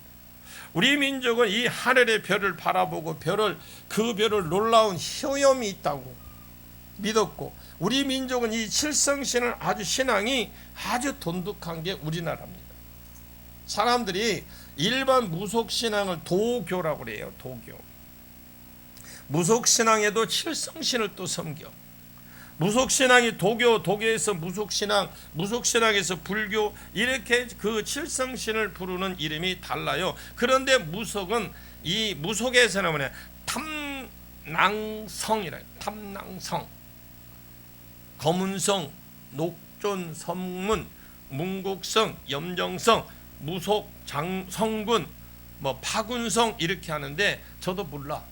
S1: 우리 민족은 이 하늘의 별을 바라보고 그 별을 놀라운 효염이 있다고 믿었고, 우리 민족은 이 칠성신을 신앙이 아주 돈독한 게 우리나라입니다. 사람들이 일반 무속신앙을 도교라고 그래요. 도교. 무속신앙에도 칠성신을 또 섬겨. 무속신앙이 도교에서 무속신앙, 무속신앙에서 불교, 이렇게 그 칠성신을 부르는 이름이 달라요. 그런데 이 무속에서는 뭐냐? 탐낭성이라. 탐낭성, 검은성, 녹존, 선문, 문곡성, 염정성, 무속, 성군, 파군성 이렇게 하는데 저도 몰라.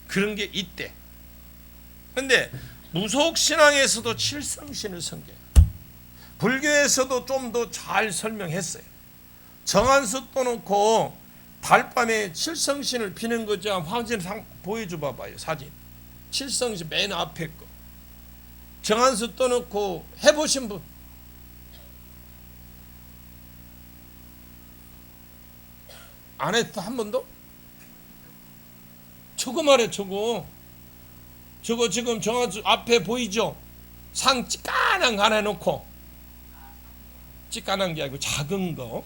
S1: 그런 게 있대. 근데 무속신앙에서도 칠성신을 섬겨요. 불교에서도 좀 더 잘 설명했어요. 정한수 떠놓고 달밤에 칠성신을 비는 거죠. 화진 보여줘 봐봐요. 사진. 칠성신 맨 앞에 거. 정한수 떠놓고 해보신 분? 안 했어? 한 번도? 저거 말해. 저거 지금 정한수 앞에 보이죠? 상 찌까난 거 하나 해놓고, 찌까난 게 아니고 작은 거,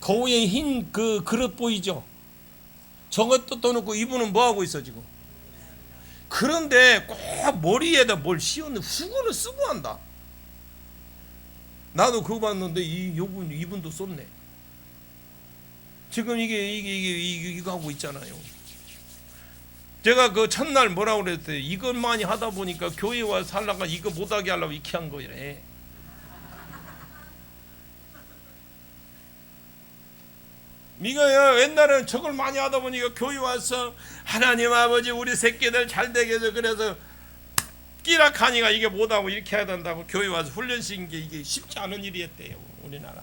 S1: 거위에 흰 그 그릇 보이죠? 저것도 떠놓고 이분은 뭐 하고 있어 지금? 그런데 꼭 머리에다 뭘 씌우는, 수건을 쓰고 한다. 나도 그거 봤는데 이분도 썼네. 지금 이거 하고 있잖아요. 제가 그 첫날 뭐라고 그랬어요? 이것만이 하다 보니까 교회 와서 살다가 이거 못하게 하려고 이렇게 한 거래. 이거요, 옛날에는 저걸 많이 하다 보니까 교회 와서 하나님 아버지 우리 새끼들 잘 되게 해서 그래서 끼락하니까 이게 못하고 이렇게 해야 된다고 교회 와서 훈련시킨 게 이게 쉽지 않은 일이었대요. 우리나라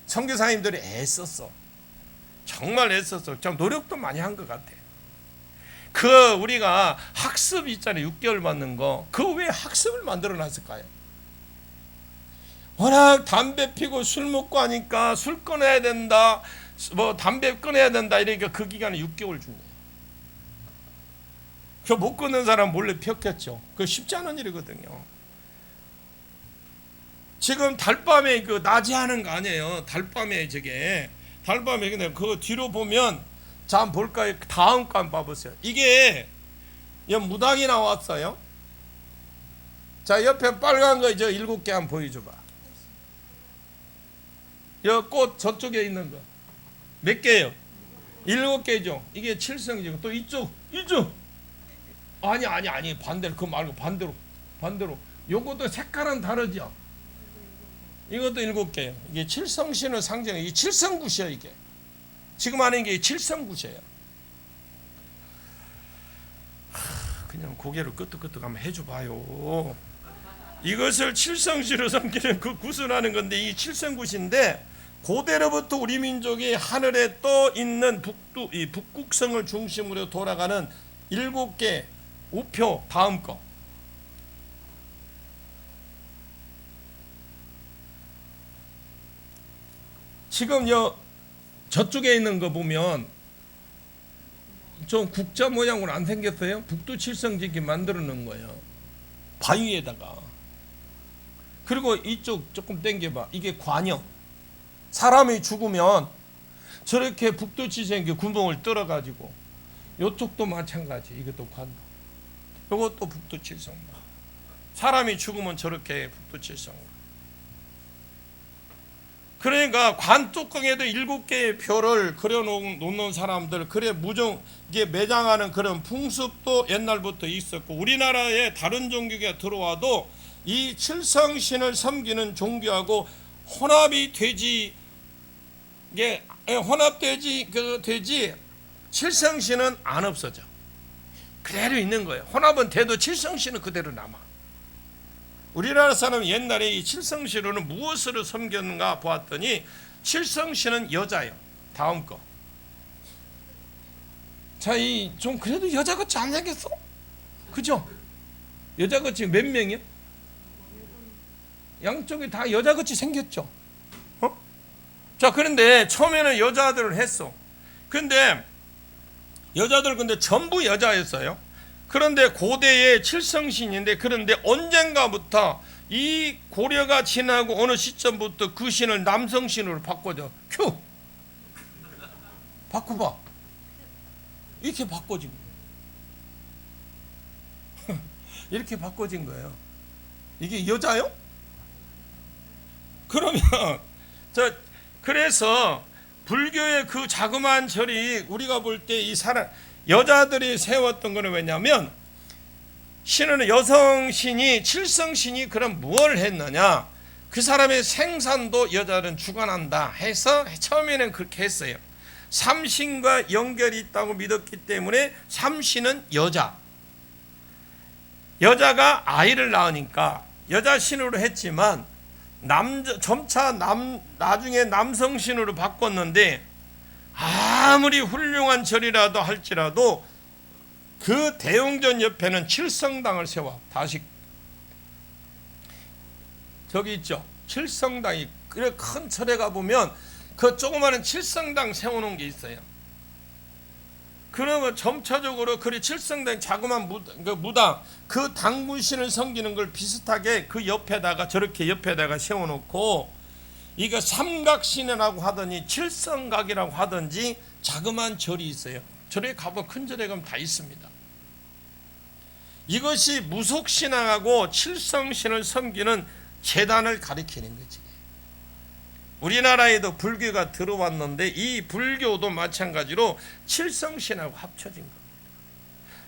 S1: 선교사님들이 애썼어. 정말 애썼어. 좀 노력도 많이 한 것 같아. 그 우리가 학습 있잖아요. 6개월 받는 거. 그 왜 학습을 만들어 놨을까요? 워낙 담배 피고 술 먹고 하니까 술 끊어야 된다, 뭐 담배 끊어야 된다 이러니까 그 기간에 6개월 준 거예요. 그 못 끊는 사람 몰래 폈겠죠. 그거 쉽지 않은 일이거든요. 지금 달밤에 그 낮에 하는 거 아니에요. 달밤에 달밤에 그냥 그 뒤로 보면 자 한번 볼까요? 다음 거 한번 봐보세요. 이게 무당이 나왔어요. 자 옆에 빨간 거 저 7개 한번 보여줘봐. 여 꽃 저쪽에 있는 거 몇 개예요? 7개죠. 이게 칠성이죠. 또 이쪽 아니 반대로 그거 말고 반대로 요것도 색깔은 다르죠. 이것도 7개예요. 이게 칠성신을 상징해. 이게 칠성굿이야. 이게 지금 하는 게 칠성굿이에요. 그냥 고개를 끄덕끄덕 한번 해줘봐요. 이것을 칠성신으로 섬기는 그 굿을 하는 건데 이 칠성굿인데 고대로부터 우리 민족이 하늘에 떠 있는 이 북극성을 중심으로 돌아가는 7개 우표. 다음 거. 지금 저쪽에 있는 거 보면 좀 국자 모양으로 안 생겼어요? 북두 칠성지기 만들어 놓은 거예요. 바위에다가. 그리고 이쪽 조금 당겨봐. 이게 관형. 사람이 죽으면 저렇게 북두 칠성기 구멍을 뚫어가지고 이쪽도 마찬가지. 이것도 관도. 이것도 북두 칠성. 사람이 죽으면 저렇게 북두 칠성. 그러니까 관 뚜껑에도 7개의 표를 그려놓는 사람들, 그래 이게 매장하는 그런 풍습도 옛날부터 있었고, 우리나라에 다른 종교가 들어와도 이 칠성신을 섬기는 종교하고 혼합이 되지, 이게 혼합되지 되지 칠성신은 안 없어져. 그대로 있는 거예요. 혼합은 돼도 칠성신은 그대로 남아. 우리나라 사람은 옛날에 이 칠성신으로는 무엇으로 섬겼는가 보았더니 칠성신은 여자예요. 다음 거. 자, 이 좀 그래도 여자같이 안 생겼어? 그죠? 여자같이 몇 명이요? 양쪽이 다 여자같이 생겼죠. 자, 그런데 처음에는 여자들을 했어. 근데 여자들 근데 전부 여자였어요. 그런데 고대의 칠성신인데, 그런데 언젠가부터 이 고려가 지나고 어느 시점부터 그 신을 남성신으로 바꿔줘. 큐! 바꿔봐. 이렇게 바꿔진 거예요. 이렇게 바꿔진 거예요. 이게 여자요? 그러면 그래서 불교의 그 자그마한 절이 우리가 볼 때 이 사람 여자들이 세웠던 거는 왜냐하면 신은 여성신이 칠성신이 그럼 무엇을 했느냐, 그 사람의 생산도 여자는 주관한다 해서 처음에는 그렇게 했어요. 삼신과 연결이 있다고 믿었기 때문에 삼신은 여자가 아이를 낳으니까 여자신으로 했지만 점차 나중에 남성신으로 바꿨는데, 아무리 훌륭한 절이라도 할지라도 그 대웅전 옆에는 칠성당을 세워. 다시 저기 있죠. 칠성당이 그래 큰 절에 가보면 그 조그마한 칠성당 세워놓은 게 있어요. 그러면 점차적으로 그래 칠성당 자그마한 무당 그 당군신을 섬기는 걸 비슷하게 그 옆에다가 저렇게 옆에다가 세워놓고, 이거 삼각신이라고 하더니 칠성각이라고 하든지 자그마한 절이 있어요. 절에 가보면 큰 절에 가면 다 있습니다. 이것이 무속신앙하고 칠성신을 섬기는 재단을 가리키는 거지. 우리나라에도 불교가 들어왔는데 이 불교도 마찬가지로 칠성신하고 합쳐진 겁니다.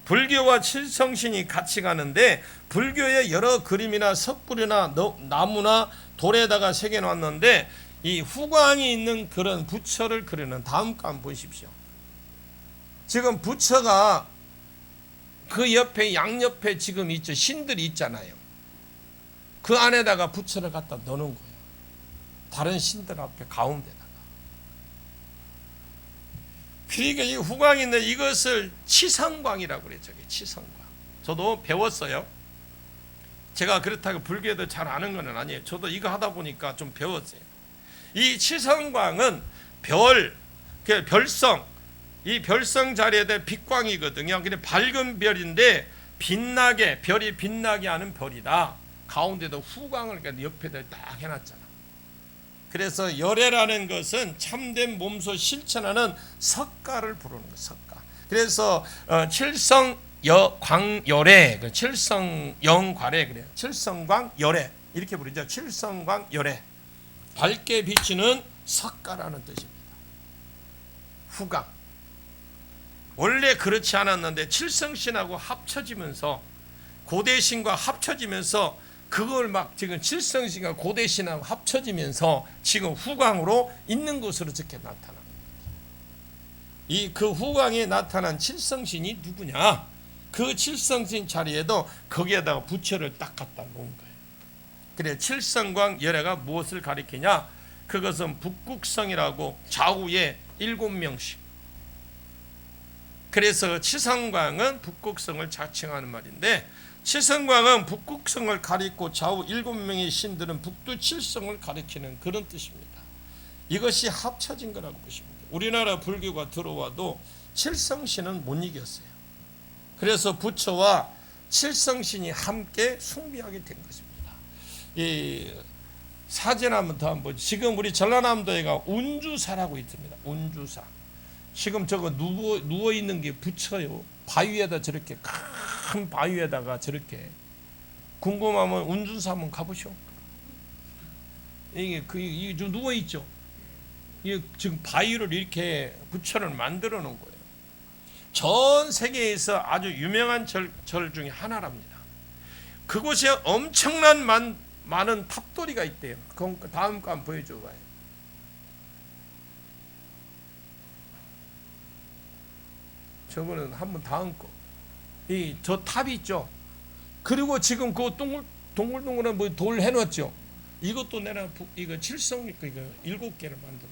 S1: 불교와 칠성신이 같이 가는데 불교의 여러 그림이나 석불이나 나무나 돌에다가 새겨놨는데 이 후광이 있는 그런 부처를 그리는 다음 거 한번 보십시오. 지금 부처가 그 옆에 양옆에 지금 있죠. 신들이 있잖아요. 그 안에다가 부처를 갖다 넣는 거예요. 다른 신들 앞에 가운데다가. 그러니까 이 후광이 있는 이것을 치성광이라고 그랬죠. 치성광. 저도 배웠어요. 제가 그렇다고 불교에도 잘 아는 건 아니에요. 저도 이거 하다 보니까 좀 배웠어요. 이 치성광은 별성, 이 별성 자리에 대한 빛광이거든요. 근데 밝은 별인데 별이 빛나게 하는 별이다. 가운데도 후광을 옆에다 딱 해놨잖아. 그래서 열애라는 것은 참된 몸소 실천하는 석가를 부르는 거예요. 석가. 그래서 칠성광열애, 칠성영괄애 그래요. 칠성광열애 이렇게 부르죠. 칠성광열애. 밝게 비치는 석가라는 뜻입니다. 후광. 원래 그렇지 않았는데 칠성신하고 합쳐지면서 고대신과 합쳐지면서 그걸 막 지금 칠성신과 고대신하고 합쳐지면서 지금 후광으로 있는 것으로 저렇게 나타납니다. 그 후광에 나타난 칠성신이 누구냐? 그 칠성신 자리에도 거기에다가 부처를 딱 갖다 놓은 거예요. 그래 칠성광 열애가 무엇을 가리키냐? 그것은 북극성이라고 좌우에 7명씩. 그래서 치성광은 북극성을 자칭하는 말인데 치성광은 북극성을 가리고 좌우 7명의 신들은 북두칠성을 가리키는 그런 뜻입니다. 이것이 합쳐진 거라고 보십니다. 우리나라 불교가 들어와도 칠성신은 못 이겼어요. 그래서 부처와 칠성신이 함께 숭배하게 된 것입니다. 이 사진 한번 더 한번 지금 우리 전라남도에가 운주사라고 있습니다. 운주사. 지금 저거 누워 있는 게 부처요. 바위에다 저렇게 큰 바위에다가 저렇게 궁금하면 운주사 한번 가보시오. 이게 좀 누워 있죠. 이게 지금 바위를 이렇게 부처를 만들어 놓은 거예요. 전 세계에서 아주 유명한 절 중에 하나랍니다. 그곳에 엄청난 많은 탑돌이가 있대요. 다음 거 한번 보여줘 봐요. 저거는 한번 다음 거. 저 탑이 있죠. 그리고 지금 그 동글동글한 뭐 돌 해놨죠. 이것도 내가 이거 칠성 이거 7개를 만들어.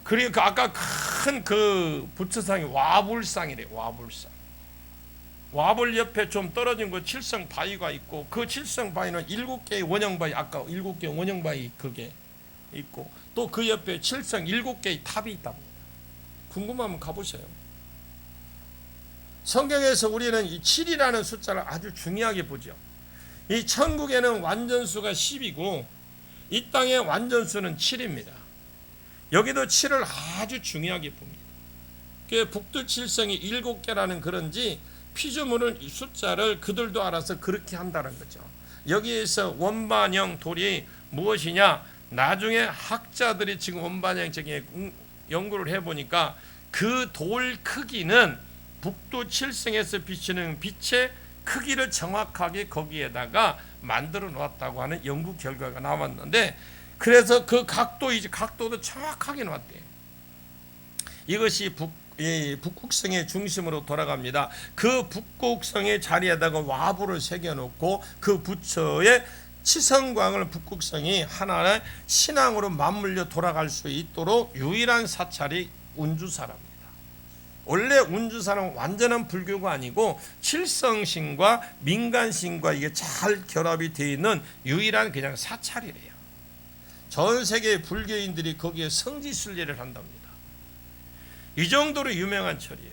S1: 그리고 아까 큰 그 부처상이 와불상이래. 와불상. 와불 옆에 좀 떨어진 거 칠성 바위가 있고 그 칠성 바위는 7개의 원형 바위 아까 7개의 원형 바위 그게 있고 또 그 옆에 칠성 7개의 탑이 있답니다. 궁금하면 가보세요. 성경에서 우리는 이 7이라는 숫자를 아주 중요하게 보죠. 이 천국에는 완전수가 10이고 이 땅의 완전수는 7입니다. 여기도 7을 아주 중요하게 봅니다. 그 북두칠성이 7개라는 그런지 피조물은 이 숫자를 그들도 알아서 그렇게 한다는 거죠. 여기에서 원반형 돌이 무엇이냐? 나중에 학자들이 지금 원반형적인 연구를 해보니까 그 돌 크기는 북두칠성에서 비치는 빛의 크기를 정확하게 거기에다가 만들어 놓았다고 하는 연구 결과가 나왔는데 그래서 그 각도도 정확하게 놨대요. 이것이 북극성의 중심으로 돌아갑니다. 그 북극성의 자리에다가 와불을 새겨놓고 그 부처의 치성광을 북극성이 하나의 신앙으로 맞물려 돌아갈 수 있도록 유일한 사찰이 운주사랍니다. 원래 운주사는 완전한 불교가 아니고 칠성신과 민간신과 이게 잘 결합이 되어 있는 유일한 그냥 사찰이래요. 전 세계 불교인들이 거기에 성지순례를 한답니다. 이 정도로 유명한 절이에요.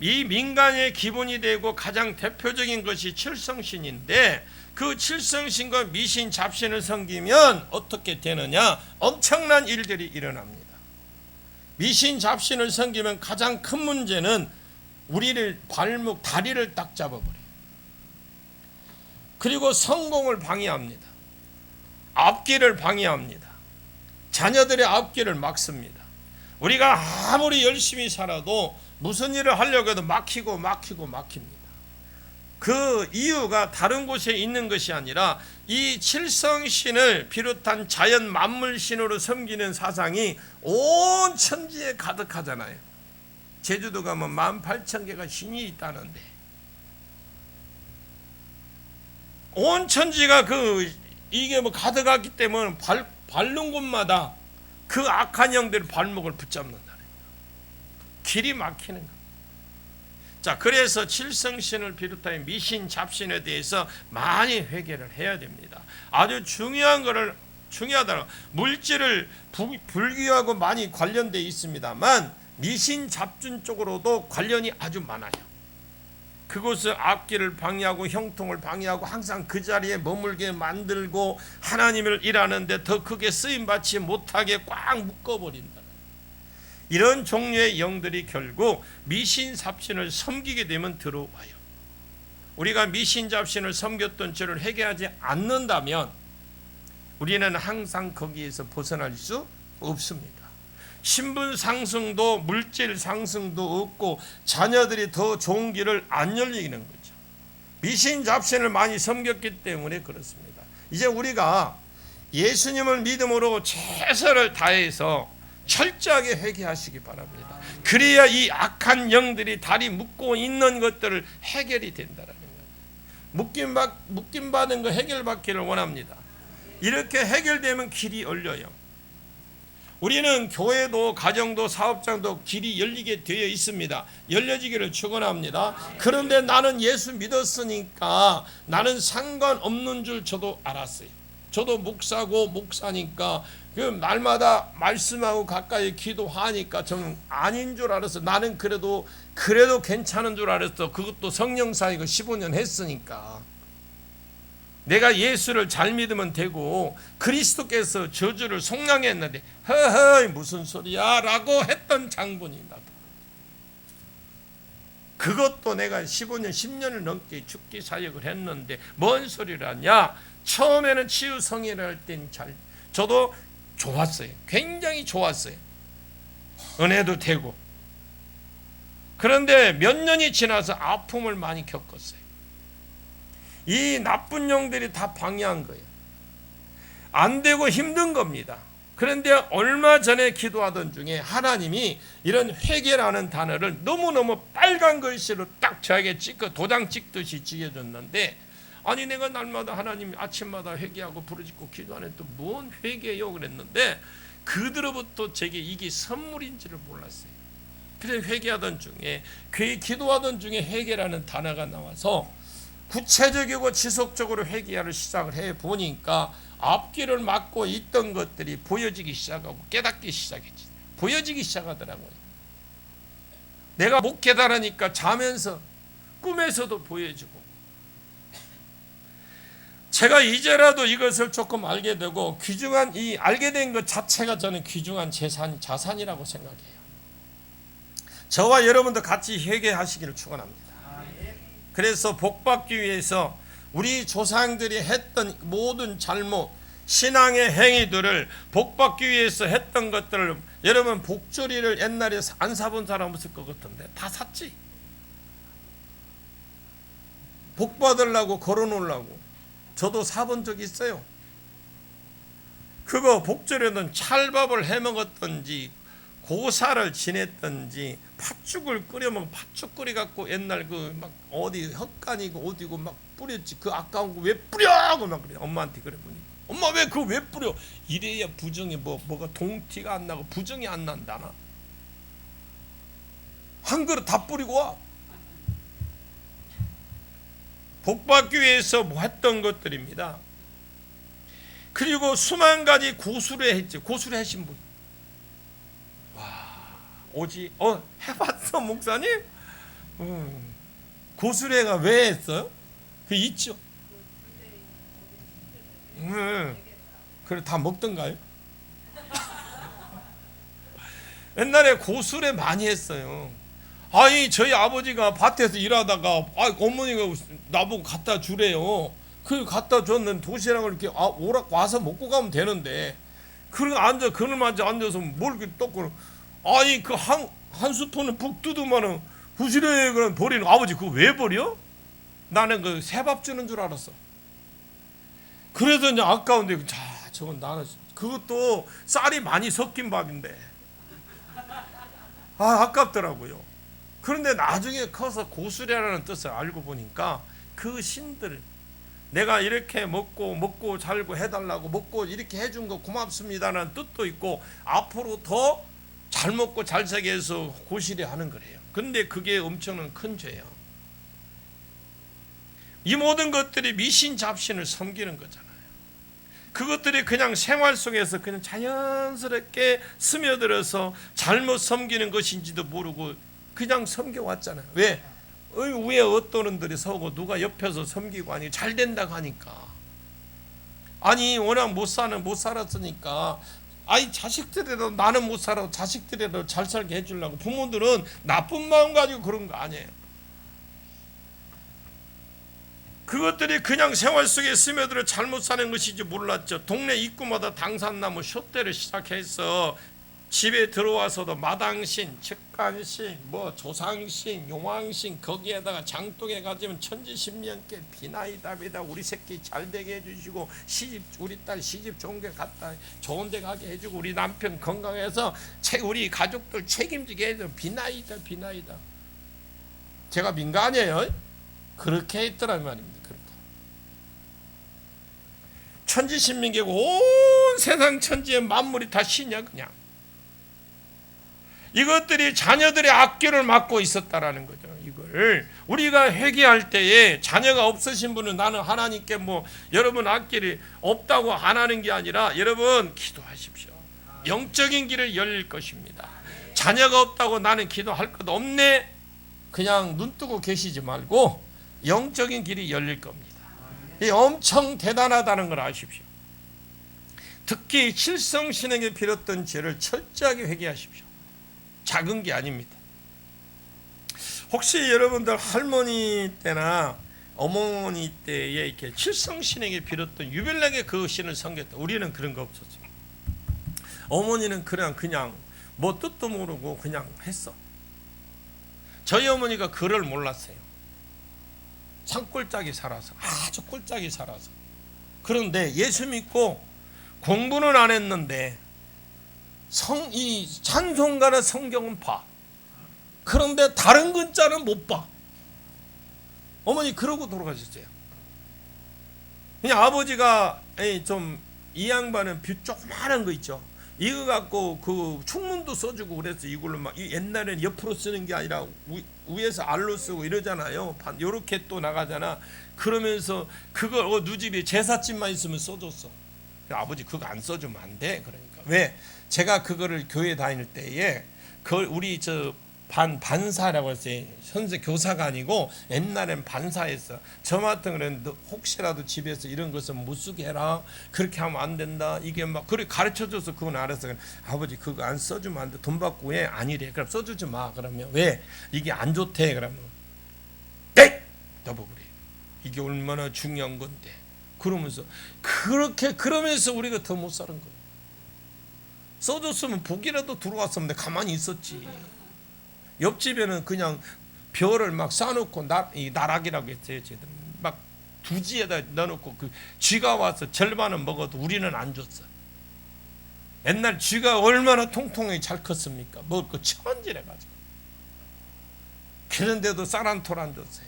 S1: 이 민간의 기본이 되고 가장 대표적인 것이 칠성신인데 그 칠성신과 미신 잡신을 섬기면 어떻게 되느냐? 엄청난 일들이 일어납니다. 미신 잡신을 섬기면 가장 큰 문제는 우리를 다리를 딱 잡아버려요. 그리고 성공을 방해합니다. 앞길을 방해합니다. 자녀들의 앞길을 막습니다. 우리가 아무리 열심히 살아도 무슨 일을 하려고 해도 막힙니다. 그 이유가 다른 곳에 있는 것이 아니라 이 칠성신을 비롯한 자연 만물신으로 섬기는 사상이 온 천지에 가득하잖아요. 제주도 가면 18,000개가 신이 있다는데, 온 천지가 이게 가득하기 때문에 밟는 곳마다 그 악한 영들의 발목을 붙잡는다. 길이 막히는 거. 자, 그래서 칠성신을 비롯한 미신, 잡신에 대해서 많이 회개를 해야 됩니다. 아주 중요하다고. 물질을 불교하고 많이 관련되어 있습니다만 미신, 잡신 쪽으로도 관련이 아주 많아요. 그곳을 앞길을 방해하고 형통을 방해하고 항상 그 자리에 머물게 만들고 하나님을 일하는데 더 크게 쓰임받지 못하게 꽉 묶어버린다. 이런 종류의 영들이 결국 미신, 잡신을 섬기게 되면 들어와요. 우리가 미신, 잡신을 섬겼던 죄를 회개하지 않는다면 우리는 항상 거기에서 벗어날 수 없습니다. 신분 상승도 물질 상승도 없고 자녀들이 더 좋은 길을 안 열리는 거죠. 미신, 잡신을 많이 섬겼기 때문에 그렇습니다. 이제 우리가 예수님을 믿음으로 최선을 다해서 철저하게 회개하시기 바랍니다. 그래야 이 악한 영들이 다리 묶고 있는 것들을 해결이 된다는 거예요. 묶임받은 거 해결받기를 원합니다. 이렇게 해결되면 길이 열려요. 우리는 교회도 가정도 사업장도 길이 열리게 되어 있습니다. 열려지기를 축원합니다. 그런데 나는 예수 믿었으니까 나는 상관없는 줄 저도 알았어요. 저도 목사니까 날마다 말씀하고 가까이 기도하니까 저는 아닌 줄 알았어. 나는 그래도 괜찮은 줄 알았어. 그것도 성령사이고 15년 했으니까. 내가 예수를 잘 믿으면 되고 그리스도께서 저주를 속량했는데 허허 무슨 소리야 라고 했던 장본이 나도. 그것도 내가 15년 10년을 넘게 죽기 사역을 했는데 뭔 소리를 하냐. 처음에는 치유 성회를 할 땐 저도 좋았어요. 굉장히 좋았어요. 은혜도 되고. 그런데 몇 년이 지나서 아픔을 많이 겪었어요. 이 나쁜 영들이 다 방해한 거예요. 안 되고 힘든 겁니다. 그런데 얼마 전에 기도하던 중에 하나님이 이런 회개라는 단어를 너무너무 빨간 글씨로 딱 저에게 도장 찍듯이 찍어줬는데, 아니 내가 날마다 하나님 아침마다 회개하고 부르짖고 기도하는데 또 뭔 회개요 그랬는데 그들로부터 제게 이게 선물인지를 몰랐어요. 그래서 회개하던 중에 기도하던 중에 회개라는 단어가 나와서 구체적이고 지속적으로 회개를 시작을 해 보니까 앞길을 막고 있던 것들이 보여지기 시작하고 깨닫기 시작했지. 보여지기 시작하더라고요. 내가 못 깨달으니까 자면서 꿈에서도 보여지고. 제가 이제라도 이것을 조금 알게 되고 알게 된 것 자체가 저는 귀중한 자산이라고 생각해요. 저와 여러분도 같이 회개하시기를 축원합니다. 그래서 복받기 위해서 우리 조상들이 했던 모든 잘못, 신앙의 행위들을 복받기 위해서 했던 것들을, 여러분 복조리를 옛날에 안 사본 사람 없을 것 같은데 다 샀지. 복받으려고 걸어놓으려고. 저도 사본 적이 있어요. 그거 복조리는 찰밥을 해먹었던지 고사를 지냈던지 팥죽을 끓여먹은 팥죽 끓여갖고 옛날 막 어디 헛간이고 어디고 막 뿌렸지. 그 아까운 거 왜 뿌려? 막 그래. 엄마한테 그래 보니 엄마 왜 그거 왜 뿌려? 이래야 부정이 뭐가 동티가 안 나고 부정이 안 난다나. 한 그릇 다 뿌리고 와. 복받기 위해서 뭐 했던 것들입니다. 그리고 수만 가지 고수를 했지. 고수를 하신 분. 해봤어 목사님? 고수레가 왜 했어요? 그 있죠. 그래 다 먹던가요? 옛날에 고수레 많이 했어요. 아니 저희 아버지가 밭에서 일하다가 어머니가 나보고 갖다 주래요. 그 갖다 줬는 도시락을 이렇게 오락 와서 먹고 가면 되는데 그러고 앉아 그늘맞이 앉아서 뭘 이렇게 떡고 아니 그 한 스푼을 푹 뜯으면은 부시래 그런 버리는 아버지 그거 왜 버려? 나는 그 새밥 주는 줄 알았어. 그래서 이제 아까운데 자 저건 나는 그것도 쌀이 많이 섞인 밥인데 아깝더라고요. 그런데 나중에 커서 고수레라는 뜻을 알고 보니까 그 신들 내가 이렇게 먹고 살고 해달라고 먹고 이렇게 해준 거 고맙습니다라는 뜻도 있고 앞으로 더 잘 먹고 잘 살게 해서 고시래 하는 거래요. 근데 그게 엄청난 큰 죄예요. 이 모든 것들이 미신 잡신을 섬기는 거잖아요. 그것들이 그냥 생활 속에서 그냥 자연스럽게 스며들어서 잘못 섬기는 것인지도 모르고 그냥 섬겨왔잖아요. 왜? 위에 어떠는들이 서고 누가 옆에서 섬기고 아니 잘 된다고 하니까 아니 워낙 못 살았으니까 아이 자식들이라도 나는 못 살아도 자식들이라도 잘 살게 해주려고 부모들은 나쁜 마음 가지고 그런 거 아니에요. 그것들이 그냥 생활 속에 스며들어 잘못 사는 것인지 몰랐죠. 동네 입구마다 당산나무 숏대를 시작해서 집에 들어와서도 마당신, 측간신, 뭐 조상신, 용왕신 거기에다가 장독에 가지면 천지신명께 비나이답이다. 우리 새끼 잘 되게 해주시고 시집 우리 딸 시집 좋은 데 갔다 좋은 데 가게 해주고 우리 남편 건강해서 우리 가족들 책임지게 해줘. 비나이다. 제가 민간이에요. 그렇게 했더란 말입니다. 천지신명계고 온 세상 천지의 만물이 다 신이야 그냥. 이것들이 자녀들의 악기를 맡고 있었다라는 거죠. 이걸 우리가 회개할 때에 자녀가 없으신 분은 나는 하나님께 뭐 여러분 악기를 없다고 안 하는 게 아니라 여러분 기도하십시오. 영적인 길을 열릴 것입니다. 자녀가 없다고 나는 기도할 것 없네. 그냥 눈 뜨고 계시지 말고 영적인 길이 열릴 겁니다. 이 엄청 대단하다는 걸 아십시오. 특히 칠성신에게 빌었던 죄를 철저하게 회개하십시오. 작은 게 아닙니다. 혹시 여러분들 할머니 때나 어머니 때에 이렇게 칠성신에게 빌었던 유별나게 그 신을 섬겼다. 우리는 그런 거 없었어요. 어머니는 그냥 뭐 뜻도 모르고 그냥 했어. 저희 어머니가 그를 몰랐어요. 산골짜기 살아서 아주 꼴짜기 살아서. 그런데 예수 믿고 공부는 안 했는데 이 찬송가나 성경은 봐. 그런데 다른 글자는 못 봐. 어머니 그러고 돌아가셨어요. 그냥 아버지가 좀 이 양반은 뷰 조그마한 거 있죠. 이거 갖고 그 충문도 써주고 그래서 이걸로 막 옛날에는 옆으로 쓰는 게 아니라 위에서 알로 쓰고 이러잖아요. 요렇게 또 나가잖아. 그러면서 그걸 누집에 제사집만 있으면 써줬어. 아버지 그거 안 써주면 안 돼. 그러니까 왜? 제가 그거를 교회 다닐 때에 그걸 우리 반사라고 했어요. 현재 교사가 아니고 옛날엔 반사했어. 저 같은 경우는 혹시라도 집에서 이런 것은 못 쓰게 해라. 그렇게 하면 안 된다. 이게 막 그렇게 가르쳐줘서 그건 알았어. 아버지 그거 안 써주면 안 돼. 돈 받고 왜 아니래. 그럼 써주지 마. 그러면 왜? 이게 안 좋대. 그러면 네! 여보 그래. 이게 얼마나 중요한 건데. 그러면서 그러면서 우리가 더 못 사는 거예요. 써줬으면 복이라도 들어왔으면 내가 가만히 있었지. 옆집에는 그냥 별을 막 쌓아놓고 나락이라고 했어요. 쟤들 막 두지에다 넣어놓고 그 쥐가 와서 절반은 먹어도 우리는 안 줬어. 옛날 쥐가 얼마나 통통하게 잘 컸습니까? 먹을 거 천지래가지고. 그런데도 쌀 한 톨 안 줬어요.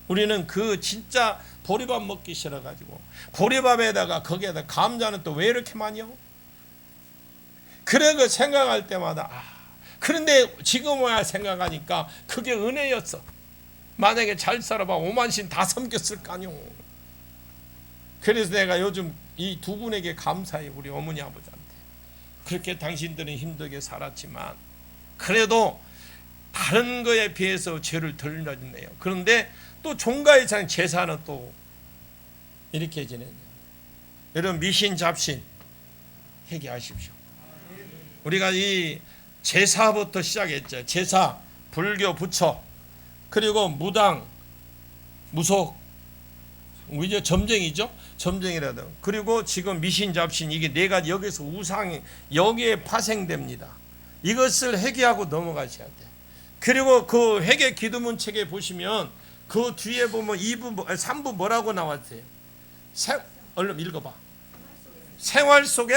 S1: 우리는 그 진짜 보리밥 먹기 싫어가지고 보리밥에다가 거기에다 감자는 또 왜 이렇게 많이요? 그래 그 생각할 때마다 그런데 지금 와야 생각하니까 그게 은혜였어. 만약에 잘 살아봐 5만신 다 섬겼을 거 아니오. 그래서 내가 요즘 이 두 분에게 감사해. 우리 어머니 아버지한테. 그렇게 당신들은 힘들게 살았지만 그래도 다른 거에 비해서 죄를 덜 졌네요. 그런데 또 종가의 제사는 또 이렇게 지내요. 여러분 미신 잡신 회개하십시오. 우리가 이 제사부터 시작했죠. 제사, 불교, 부처, 그리고 무당, 무속, 이제 점쟁이죠. 점쟁이라도. 그리고 지금 미신 잡신 이게 네 가지 여기서 우상이 여기에 파생됩니다. 이것을 회개하고 넘어가셔야 돼. 그리고 그 회개 기도문 책에 보시면 그 뒤에 보면 3부 뭐라고 나왔어요? 얼른 읽어봐. 생활 속에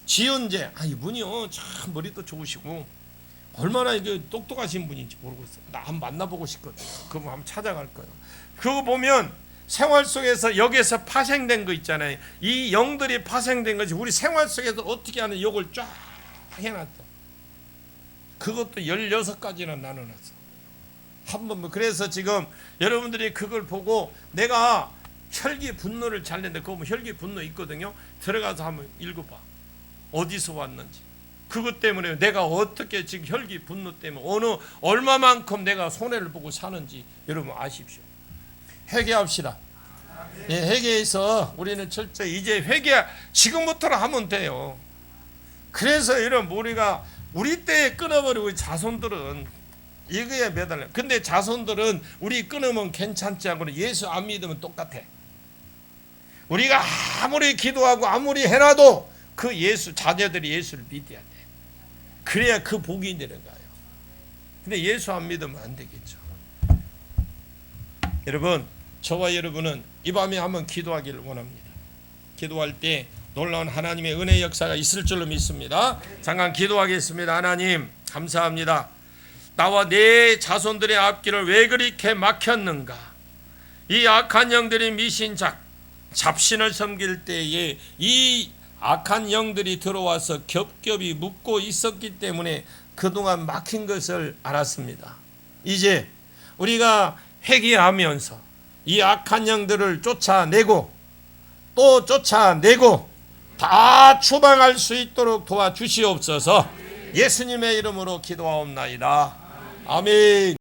S1: 지은 죄. 이분이요 참 머리도 좋으시고 얼마나 이게 똑똑하신 분인지 모르겠어요. 나 한번 만나보고 싶거든요. 그거 한번 찾아갈 거예요. 그거 보면 생활 속에서 여기에서 파생된 거 있잖아요. 이 영들이 파생된 것이 우리 생활 속에서 어떻게 하는 욕을 쫙 해놨어. 그것도 16가지나 나눠놨어. 한번 그래서 지금 여러분들이 그걸 보고 내가 혈기 분노를 잘 낸다. 그거 보면 혈기 분노 있거든요. 들어가서 한번 읽어봐. 어디서 왔는지. 그것 때문에 내가 어떻게 지금 혈기 분노 때문에 얼마만큼 내가 손해를 보고 사는지 여러분 아십시오. 회개합시다. 예, 회개해서 우리는 철저히 이제 회개 지금부터 하면 돼요. 그래서 여러분 우리가 우리 때에 끊어버리고 자손들은 이거에 매달려. 근데 자손들은 우리 끊으면 괜찮지 않고 예수 안 믿으면 똑같아. 우리가 아무리 기도하고 아무리 해놔도 그 예수 자녀들이 예수를 믿어야 돼. 그래야 그 복이 내려가요. 근데 예수 안 믿으면 안 되겠죠. 여러분 저와 여러분은 이 밤에 한번 기도하기를 원합니다. 기도할 때 놀라운 하나님의 은혜 역사가 있을 줄로 믿습니다. 잠깐 기도하겠습니다. 하나님 감사합니다. 나와 내 자손들의 앞길을 왜 그렇게 막혔는가. 이 악한 영들이 미신 잡신을 섬길 때에 이 악한 영들이 들어와서 겹겹이 묶고 있었기 때문에 그동안 막힌 것을 알았습니다. 이제 우리가 회개하면서 이 악한 영들을 쫓아내고 또 쫓아내고 다 추방할 수 있도록 도와주시옵소서. 예수님의 이름으로 기도하옵나이다. 아멘.